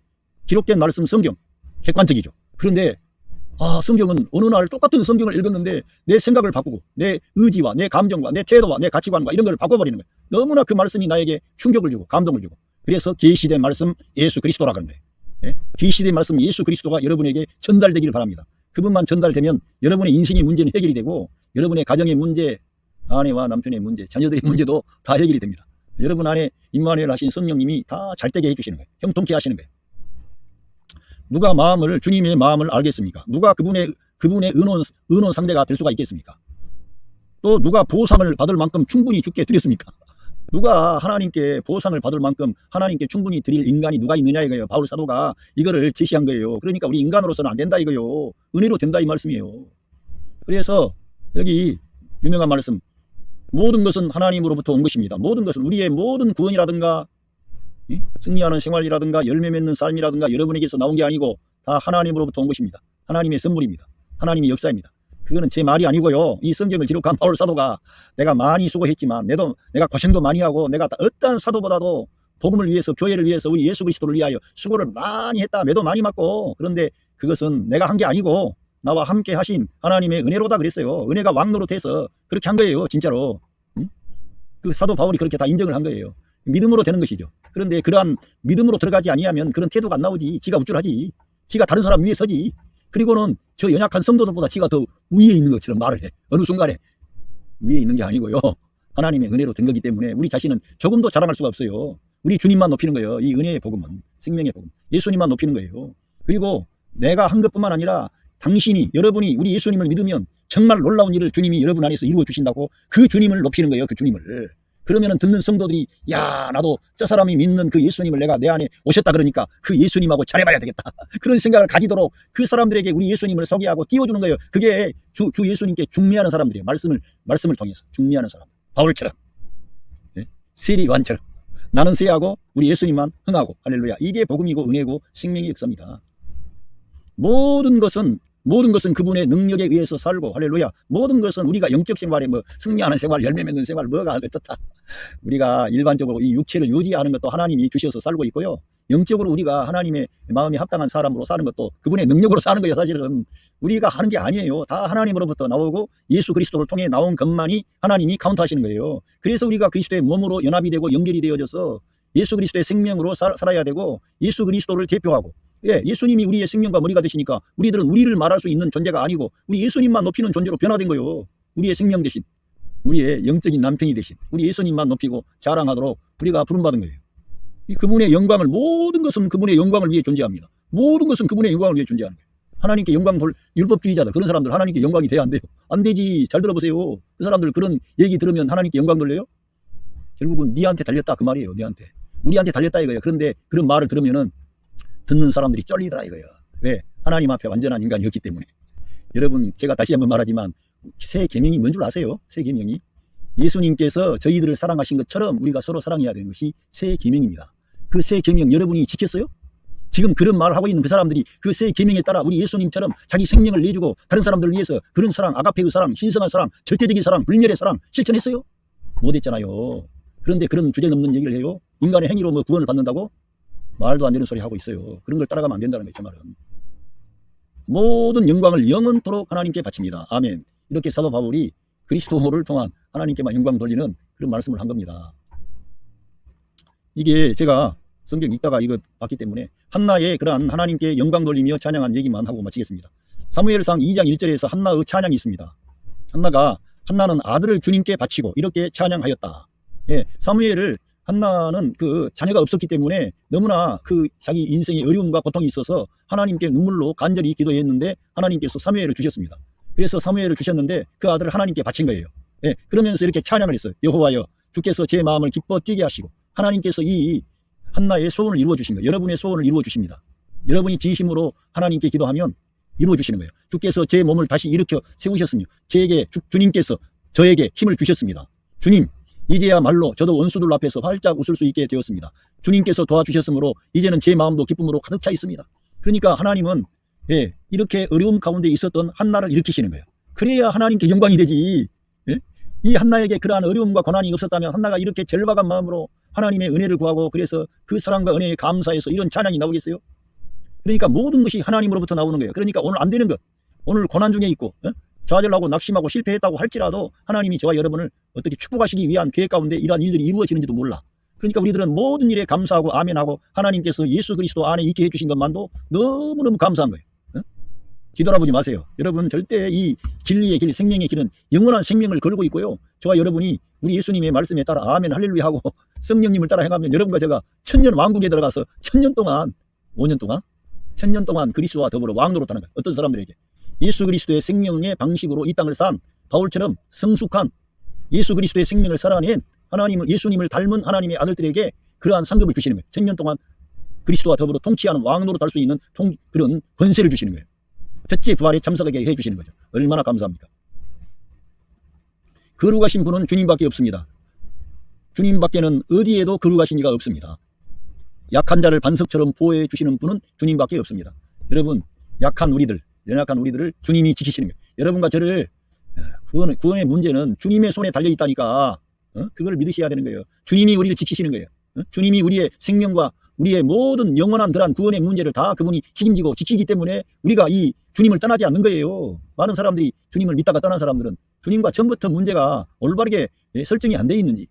기록된 말씀 성경 객관적이죠. 그런데 성경은 어느 날 똑같은 성경을 읽었는데 내 생각을 바꾸고 내 의지와 내 감정과 내 태도와 내 가치관과 이런 걸 바꿔버리는 거예요. 너무나 그 말씀이 나에게 충격을 주고 감동을 주고 그래서 계시된 말씀 예수 그리스도라고 하는 거예요. 예? 계시된 말씀 예수 그리스도가 여러분에게 전달되기를 바랍니다. 그분만 전달되면 여러분의 인생의 문제는 해결이 되고 여러분의 가정의 문제, 아내와 남편의 문제, 자녀들의 문제도 다 해결이 됩니다. 여러분 안에 임마누엘 하신 성령님이 다 잘되게 해주시는 거예요. 형통케 하시는 거예요. 누가 주님의 마음을 알겠습니까? 누가 그분의 의논 상대가 될 수가 있겠습니까? 또 누가 보상을 받을 만큼 충분히 주께 드렸습니까? 누가 하나님께 보상을 받을 만큼 하나님께 충분히 드릴 인간이 누가 있느냐 이거예요. 바울 사도가 이거를 제시한 거예요. 그러니까 우리 인간으로서는 안 된다 이거요. 은혜로 된다 이 말씀이에요. 그래서 여기 유명한 말씀 모든 것은 하나님으로부터 온 것입니다. 모든 것은 우리의 모든 구원이라든가 승리하는 생활이라든가 열매 맺는 삶이라든가 여러분에게서 나온 게 아니고 다 하나님으로부터 온 것입니다. 하나님의 선물입니다. 하나님의 역사입니다. 그거는 제 말이 아니고요. 이 성경을 기록한 바울 사도가 내가 많이 수고했지만 내가 고생도 많이 하고 내가 어떠한 사도보다도 복음을 위해서 교회를 위해서 우리 예수 그리스도를 위하여 수고를 많이 했다. 매도 많이 맞고 그런데 그것은 내가 한 게 아니고 나와 함께 하신 하나님의 은혜로다 그랬어요. 은혜가 왕노릇해서 그렇게 한 거예요. 진짜로. 그 사도 바울이 그렇게 다 인정을 한 거예요. 믿음으로 되는 것이죠. 그런데 그러한 믿음으로 들어가지 아니하면 그런 태도가 안 나오지. 지가 우쭐하지. 지가 다른 사람 위에 서지. 그리고는 저 연약한 성도들보다 지가 더 위에 있는 것처럼 말을 해. 어느 순간에. 위에 있는 게 아니고요. 하나님의 은혜로 된 거기 때문에 우리 자신은 조금도 자랑할 수가 없어요. 우리 주님만 높이는 거예요. 이 은혜의 복음은. 생명의 복음. 예수님만 높이는 거예요. 그리고 내가 한 것뿐만 아니라 여러분이 우리 예수님을 믿으면 정말 놀라운 일을 주님이 여러분 안에서 이루어 주신다고 그 주님을 높이는 거예요. 그 주님을. 그러면은 듣는 성도들이 나도 저 사람이 믿는 그 예수님을 내가 내 안에 오셨다 그러니까 그 예수님하고 잘해봐야 되겠다. 그런 생각을 가지도록 그 사람들에게 우리 예수님을 소개하고 띄워주는 거예요. 그게 주 예수님께 중매하는 사람들이에요. 말씀을 통해서 중매하는 사람. 바울처럼. 세리완처럼. 나는 세하고 우리 예수님만 흥하고 할렐루야. 이게 복음이고 은혜고 생명의 역사입니다. 모든 것은 그분의 능력에 의해서 살고 할렐루야. 모든 것은 우리가 영적 생활에 승리하는 생활, 열매 맺는 생활 뭐가 어떻다. 우리가 일반적으로 이 육체를 유지하는 것도 하나님이 주셔서 살고 있고요. 영적으로 우리가 하나님의 마음에 합당한 사람으로 사는 것도 그분의 능력으로 사는 거예요. 사실은 우리가 하는 게 아니에요. 다 하나님으로부터 나오고 예수 그리스도를 통해 나온 것만이 하나님이 카운트하시는 거예요. 그래서 우리가 그리스도의 몸으로 연합이 되고 연결이 되어져서 예수 그리스도의 생명으로 살아야 되고 예수 그리스도를 대표하고 예, 예수님이 우리의 생명과 머리가 되시니까 우리들은 우리를 말할 수 있는 존재가 아니고 우리 예수님만 높이는 존재로 변화된 거예요. 우리의 생명 대신, 우리의 영적인 남편이 대신 우리 예수님만 높이고 자랑하도록 우리가 부름받은 거예요. 그분의 영광을, 모든 것은 그분의 영광을 위해 존재합니다. 모든 것은 그분의 영광을 위해 존재하는 거예요. 하나님께 영광 돌 율법주의자다, 그런 사람들 하나님께 영광이 돼야 안 돼요? 안 되지. 잘 들어보세요. 그 사람들 그런 얘기 들으면 하나님께 영광 돌려요? 결국은 니한테 달렸다 그 말이에요. 니한테, 우리한테 달렸다 이거예요. 그런데 그런 말을 들으면은 듣는 사람들이 쫄리더라 이거예요. 왜? 하나님 앞에 완전한 인간이었기 때문에. 여러분, 제가 다시 한번 말하지만 새 계명이 뭔 줄 아세요? 새 계명이 예수님께서 저희들을 사랑하신 것처럼 우리가 서로 사랑해야 되는 것이 새 계명입니다. 그 새 계명 여러분이 지켰어요? 지금 그런 말을 하고 있는 그 사람들이 그 새 계명에 따라 우리 예수님처럼 자기 생명을 내주고 다른 사람들을 위해서 그런 사랑, 아가페의 사랑, 신성한 사랑, 절대적인 사랑, 불멸의 사랑 실천했어요? 못했잖아요. 그런데 그런 주제 넘는 얘기를 해요? 인간의 행위로 뭐 구원을 받는다고? 말도 안 되는 소리 하고 있어요. 그런 걸 따라가면 안 된다는 거예요. 제 말은. 모든 영광을 영원토록 하나님께 바칩니다. 아멘. 이렇게 사도 바울이 그리스도를 통한 하나님께만 영광 돌리는 그런 말씀을 한 겁니다. 이게 제가 성경 읽다가 이거 봤기 때문에 한나의 그러한 하나님께 영광 돌리며 찬양한 얘기만 하고 마치겠습니다. 사무엘상 2장 1절에서 한나의 찬양이 있습니다. 한나는 아들을 주님께 바치고 이렇게 찬양하였다. 예, 사무엘을, 한나는 그 자녀가 없었기 때문에 너무나 그 자기 인생에 어려움과 고통이 있어서 하나님께 눈물로 간절히 기도했는데 하나님께서 사무엘을 주셨습니다. 그래서 사무엘을 주셨는데 그 아들을 하나님께 바친 거예요. 예, 그러면서 이렇게 찬양을 했어요. 여호와여, 주께서 제 마음을 기뻐 뛰게 하시고, 하나님께서 이 한나의 소원을 이루어 주신 거예요. 여러분의 소원을 이루어 주십니다. 여러분이 진심으로 하나님께 기도하면 이루어 주시는 거예요. 주께서 제 몸을 다시 일으켜 세우셨으며 주님께서 저에게 힘을 주셨습니다. 주님, 이제야말로 저도 원수들 앞에서 활짝 웃을 수 있게 되었습니다. 주님께서 도와주셨으므로 이제는 제 마음도 기쁨으로 가득 차 있습니다. 그러니까 하나님은, 예, 이렇게 어려움 가운데 있었던 한나를 일으키시는 거예요. 그래야 하나님께 영광이 되지. 예? 이 한나에게 그러한 어려움과 고난이 없었다면 한나가 이렇게 절박한 마음으로 하나님의 은혜를 구하고 그래서 그 사랑과 은혜에 감사해서 이런 찬양이 나오겠어요? 그러니까 모든 것이 하나님으로부터 나오는 거예요. 그러니까 오늘 안 되는 것, 오늘 고난 중에 있고 좌절하고 낙심하고 실패했다고 할지라도 하나님이 저와 여러분을 어떻게 축복하시기 위한 계획 가운데 이러한 일들이 이루어지는지도 몰라. 그러니까 우리들은 모든 일에 감사하고 아멘하고 하나님께서 예수 그리스도 안에 있게 해주신 것만도 너무너무 감사한 거예요. 뒤돌아보지 마세요. 여러분, 절대 이 진리의 길, 생명의 길은 영원한 생명을 걸고 있고요. 저와 여러분이 우리 예수님의 말씀에 따라 아멘 할렐루야 하고 성령님을 따라 행하면 여러분과 제가 천년 왕국에 들어가서 1000년 동안, 5년 동안, 1000년 동안 그리스도와 더불어 왕노릇하는 거예요. 어떤 사람들에게 예수 그리스도의 생명의 방식으로 이 땅을 산 바울처럼 성숙한 예수 그리스도의 생명을 살아낸 하나님을, 예수님을 닮은 하나님의 아들들에게 그러한 상급을 주시는 거예요. 1000년 동안 그리스도와 더불어 통치하는 왕노릇 할 수 있는 그런 권세를 주시는 거예요. 첫째 부활에 참석하게 해주시는 거죠. 얼마나 감사합니까? 거룩하신 분은 주님밖에 없습니다. 주님밖에는 어디에도 거룩하신 이가 없습니다. 약한 자를 반석처럼 보호해 주시는 분은 주님밖에 없습니다. 여러분, 약한 우리들, 연약한 우리들을 주님이 지키시는 거예요. 여러분과 저를 구원의 문제는 주님의 손에 달려 있다니까 그걸 믿으셔야 되는 거예요. 주님이 우리를 지키시는 거예요. 주님이 우리의 생명과 우리의 모든 영원한 그러한 구원의 문제를 다 그분이 책임지고 지키기 때문에 우리가 이 주님을 떠나지 않는 거예요. 많은 사람들이 주님을 믿다가 떠난 사람들은 주님과 처음부터 문제가 올바르게 설정이 안 돼 있는지,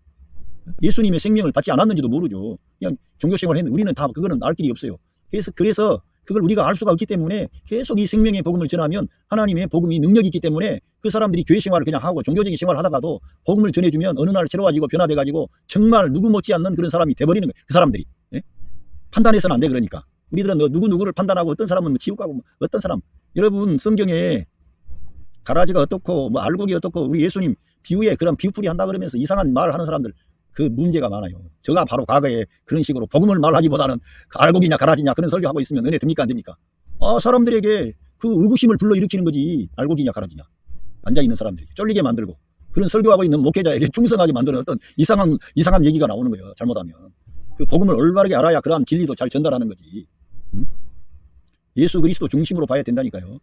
예수님의 생명을 받지 않았는지도 모르죠. 그냥 종교생활을 했는데 우리는 다 그거는 알 길이 없어요. 그래서 그걸 우리가 알 수가 없기 때문에 계속 이 생명의 복음을 전하면 하나님의 복음이 능력이 있기 때문에 그 사람들이 교회 생활을 그냥 하고 종교적인 생활을 하다가도 복음을 전해주면 어느 날 새로워지고 변화돼가지고 정말 누구 못지않는 그런 사람이 돼버리는 거예요. 그 사람들이. 예? 판단해서는 안 돼. 그러니까 우리들은 누구를 판단하고 어떤 사람은 뭐 지옥 가고 어떤 사람, 여러분 성경에 가라지가 어떻고 뭐 알곡이 어떻고 우리 예수님 비유에 그런 비유풀이 한다 그러면서 이상한 말을 하는 사람들, 그 문제가 많아요. 제가 바로 과거에 그런 식으로 복음을 말하기보다는 알곡이냐 가라지냐 그런 설교하고 있으면 은혜 됩니까 안 됩니까? 사람들에게 그 의구심을 불러일으키는 거지. 알곡이냐 가라지냐 앉아있는 사람들이 쫄리게 만들고 그런 설교하고 있는 목회자에게 충성하게 만드는 어떤 이상한 얘기가 나오는 거예요. 잘못하면 그 복음을 올바르게 알아야 그러한 진리도 잘 전달하는 거지. 예수 그리스도 중심으로 봐야 된다니까요.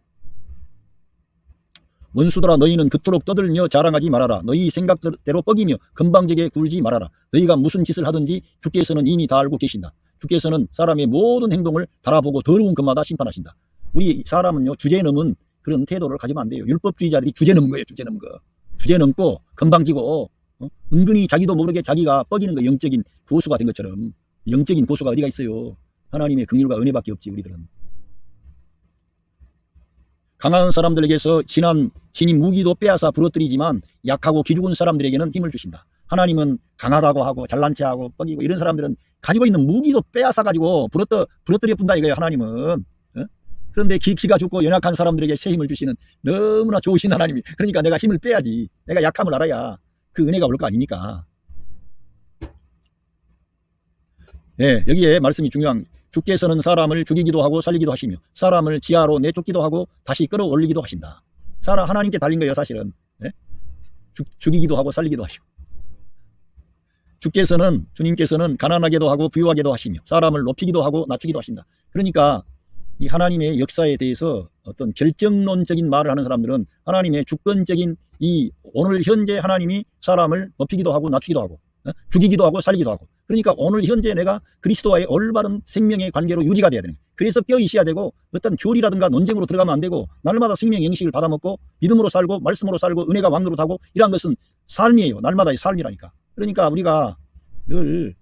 원수들아, 너희는 그토록 떠들며 자랑하지 말아라. 너희 생각대로 뻐기며 건방지게 굴지 말아라. 너희가 무슨 짓을 하든지 주께서는 이미 다 알고 계신다. 주께서는 사람의 모든 행동을 달아보고 더러운 것마다 심판하신다. 우리 사람은요, 주제 넘은 그런 태도를 가지면 안 돼요. 율법주의자들이 주제 넘은 거예요. 주제 넘은 거. 주제 넘고 건방지고 은근히 자기도 모르게 자기가 뻐기는 거, 영적인 고수가 된 것처럼. 영적인 고수가 어디가 있어요? 하나님의 긍휼과 은혜밖에 없지. 우리들은. 강한 사람들에게서 진인 무기도 빼앗아 부러뜨리지만 약하고 기죽은 사람들에게는 힘을 주신다. 하나님은 강하다고 하고 잘난 체하고 뻑이고 이런 사람들은 가지고 있는 무기도 빼앗아 가지고 부러뜨려 뿐다 이거예요. 하나님은. 그런데 기가 죽고 연약한 사람들에게 새 힘을 주시는 너무나 좋으신 하나님이. 그러니까 내가 힘을 빼야지. 내가 약함을 알아야 그 은혜가 올 거 아닙니까? 예, 여기에 말씀이 중요한, 주께서는 사람을 죽이기도 하고 살리기도 하시며 사람을 지하로 내쫓기도 하고 다시 끌어올리기도 하신다. 하나님께 달린 거예요, 사실은. 예? 죽이기도 하고 살리기도 하시고. 주님께서는 가난하게도 하고 부유하게도 하시며 사람을 높이기도 하고 낮추기도 하신다. 그러니까 이 하나님의 역사에 대해서 어떤 결정론적인 말을 하는 사람들은 하나님의 주권적인 이 오늘 현재 하나님이 사람을 높이기도 하고 낮추기도 하고 죽이기도 하고 살리기도 하고, 그러니까 오늘 현재 내가 그리스도와의 올바른 생명의 관계로 유지가 돼야 되는 거예요. 그래서 뼈 있어야 되고 어떤 교리라든가 논쟁으로 들어가면 안 되고 날마다 생명 영식을 받아먹고 믿음으로 살고 말씀으로 살고 은혜가 왕노릇하고 이러한 것은 삶이에요. 날마다의 삶이라니까. 그러니까 우리가 늘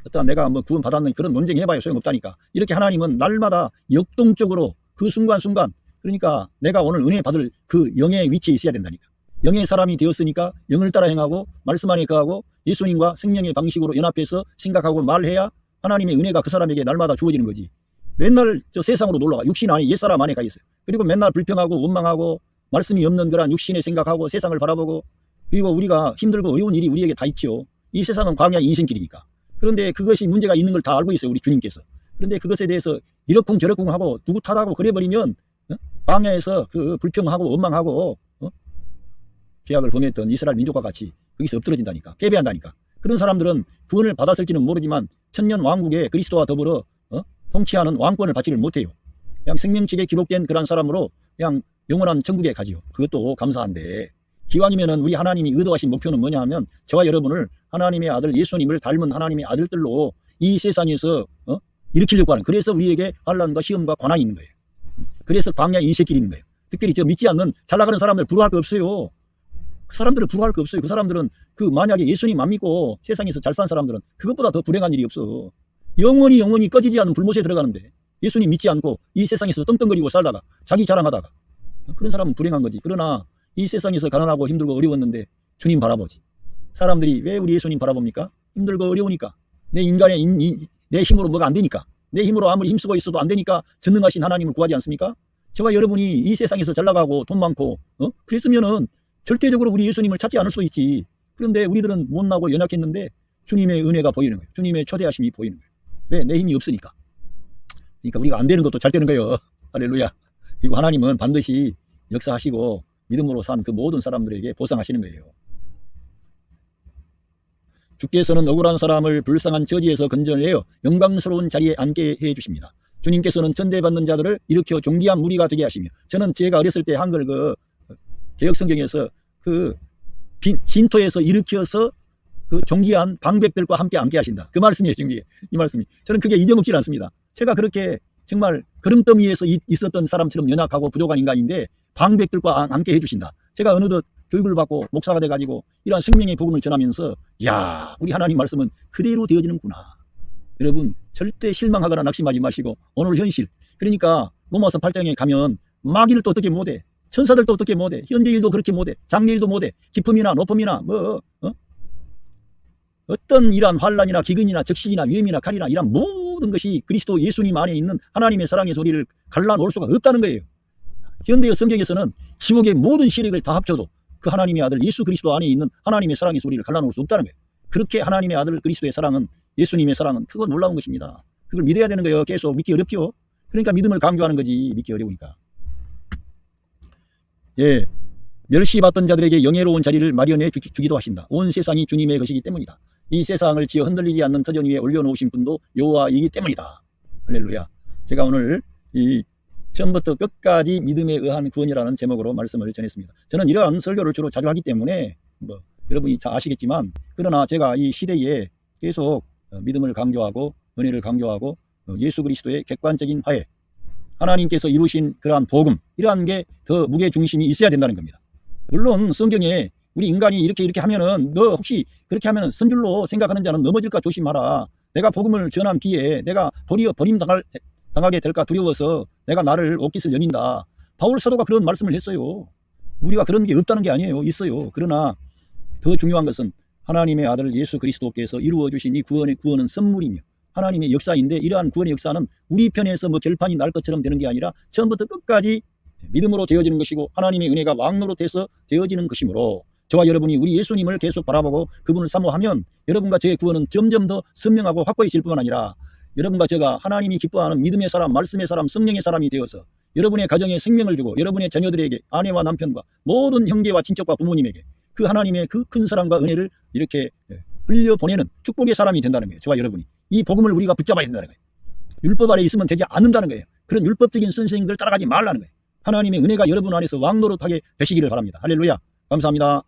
어떤 내가 뭐 구원 받았는 그런 논쟁해봐야 소용없다니까. 이렇게 하나님은 날마다 역동적으로 그 순간순간, 그러니까 내가 오늘 은혜 받을 그 영의 위치에 있어야 된다니까. 영의 사람이 되었으니까 영을 따라 행하고 말씀 안에 거하고 예수님과 생명의 방식으로 연합해서 생각하고 말해야 하나님의 은혜가 그 사람에게 날마다 주어지는 거지. 맨날 저 세상으로 놀러가 육신 안에 옛사람 안에 가 있어요. 그리고 맨날 불평하고 원망하고 말씀이 없는 그런 육신의 생각하고 세상을 바라보고, 그리고 우리가 힘들고 어려운 일이 우리에게 다 있죠. 이 세상은 광야 인생길이니까. 그런데 그것이 문제가 있는 걸 다 알고 있어요, 우리 주님께서. 그런데 그것에 대해서 이러쿵 저러쿵 하고 누구 탓하고 그래버리면 광야에서 그 불평하고 원망하고 죄악을 범했던 이스라엘 민족과 같이 거기서 엎드러진다니까. 패배한다니까. 그런 사람들은 구원을 받았을지는 모르지만 천년 왕국에 그리스도와 더불어 통치하는 왕권을 받지를 못해요. 그냥 생명책에 기록된 그런 사람으로 그냥 영원한 천국에 가지요. 그것도 감사한데, 기왕이면은 우리 하나님이 의도하신 목표는 뭐냐 하면 저와 여러분을 하나님의 아들 예수님을 닮은 하나님의 아들들로 이 세상에서 일으키려고 하는, 그래서 우리에게 환난과 시험과 고난이 있는 거예요. 그래서 광야 인생길이 있는 거예요. 특별히 저 믿지 않는 잘 나가는 사람들 부러워할 거 없어요. 그 사람들은 부러워할 거 없어요. 그 사람들은 그 만약에 예수님 안 믿고 세상에서 잘 산 사람들은 그것보다 더 불행한 일이 없어. 영원히 꺼지지 않는 불못에 들어가는데 예수님 믿지 않고 이 세상에서 떵떵거리고 살다가 자기 자랑하다가, 그런 사람은 불행한 거지. 그러나 이 세상에서 가난하고 힘들고 어려웠는데 주님 바라보지. 사람들이 왜 우리 예수님 바라봅니까? 힘들고 어려우니까. 내 힘으로 뭐가 안 되니까. 내 힘으로 아무리 힘쓰고 있어도 안 되니까 전능하신 하나님을 구하지 않습니까? 저와 여러분이 이 세상에서 잘 나가고 돈 많고 그랬으면은 절대적으로 우리 예수님을 찾지 않을 수 있지. 그런데 우리들은 못나고 연약했는데 주님의 은혜가 보이는 거예요. 주님의 초대하심이 보이는 거예요. 왜? 내 힘이 없으니까. 그러니까 우리가 안 되는 것도 잘 되는 거예요. 할렐루야. 그리고 하나님은 반드시 역사하시고 믿음으로 산 그 모든 사람들에게 보상하시는 거예요. 주께서는 억울한 사람을 불쌍한 저지에서 건져내어 영광스러운 자리에 앉게 해주십니다. 주님께서는 천대받는 자들을 일으켜 존귀한 무리가 되게 하시며, 저는 제가 어렸을 때 한글 그 개혁성경에서 그 진토에서 일으켜서 그 존귀한 방백들과 함께 앉게 하신다. 그 말씀이에요, 지금 이 말씀이. 저는 그게 잊어먹질 않습니다. 제가 그렇게 정말 걸음더미에서 있었던 사람처럼 연약하고 부족한 인간인데 방백들과 함께 해주신다. 제가 어느덧 교육을 받고 목사가 돼가지고 이러한 생명의 복음을 전하면서, 야, 우리 하나님 말씀은 그대로 되어지는구나. 여러분 절대 실망하거나 낙심하지 마시고 오늘 현실, 그러니까 로마서 8장에 가면 마귀를 또 어떻게 못해, 천사들도 어떻게 못해, 현재 일도 그렇게 못해, 장래 일도 못해, 기품이나 높음이나 어떤 이러한 환난이나 기근이나 적신이나 위험이나 칼이나 이런 모든 것이 그리스도 예수님 안에 있는 하나님의 사랑의 소리를 갈라놓을 수가 없다는 거예요. 현대의 성경에서는 지옥의 모든 세력을 다 합쳐도 그 하나님의 아들 예수 그리스도 안에 있는 하나님의 사랑의 소리를 갈라놓을 수 없다는 거예요. 그렇게 하나님의 아들 그리스도의 사랑은, 예수님의 사랑은 크고 놀라운 것입니다. 그걸 믿어야 되는 거예요. 계속 믿기 어렵죠. 그러니까 믿음을 강조하는 거지, 믿기 어려우니까. 예, 멸시받던 자들에게 영예로운 자리를 마련해 주기도 하신다. 온 세상이 주님의 것이기 때문이다. 이 세상을 지어 흔들리지 않는 터전 위에 올려놓으신 분도 여호와이기 때문이다. 할렐루야. 제가 오늘 이 처음부터 끝까지 믿음에 의한 구원이라는 제목으로 말씀을 전했습니다. 저는 이러한 설교를 주로 자주 하기 때문에 여러분이 잘 아시겠지만, 그러나 제가 이 시대에 계속 믿음을 강조하고 은혜를 강조하고 예수 그리스도의 객관적인 화해, 하나님께서 이루신 그러한 복음, 이러한 게 더 무게중심이 있어야 된다는 겁니다. 물론 성경에 우리 인간이 이렇게 하면은, 너 혹시 그렇게 하면은 선줄로 생각하는 자는 넘어질까 조심하라. 내가 복음을 전한 뒤에 내가 도리어 버림당하게 될까 두려워서 내가 나를 옷깃을 여민다. 바울 사도가 그런 말씀을 했어요. 우리가 그런 게 없다는 게 아니에요. 있어요. 그러나 더 중요한 것은 하나님의 아들 예수 그리스도께서 이루어 주신 이 구원은 선물이며 하나님의 역사인데, 이러한 구원의 역사는 우리 편에서 뭐 결판이 날 것처럼 되는 게 아니라 처음부터 끝까지 믿음으로 되어지는 것이고 하나님의 은혜가 왕노릇해서 되어지는 것이므로, 저와 여러분이 우리 예수님을 계속 바라보고 그분을 사모하면 여러분과 저의 구원은 점점 더 선명하고 확고해질 뿐만 아니라 여러분과 제가 하나님이 기뻐하는 믿음의 사람, 말씀의 사람, 성령의 사람이 되어서 여러분의 가정에 생명을 주고 여러분의 자녀들에게, 아내와 남편과 모든 형제와 친척과 부모님에게 그 하나님의 그 큰 사랑과 은혜를 이렇게 흘려보내는 축복의 사람이 된다는 거예요. 저와 여러분이 이 복음을 우리가 붙잡아야 된다는 거예요. 율법 아래 있으면 되지 않는다는 거예요. 그런 율법적인 선생님들 따라가지 말라는 거예요. 하나님의 은혜가 여러분 안에서 왕노릇하게 되시기를 바랍니다. 할렐루야. 감사합니다.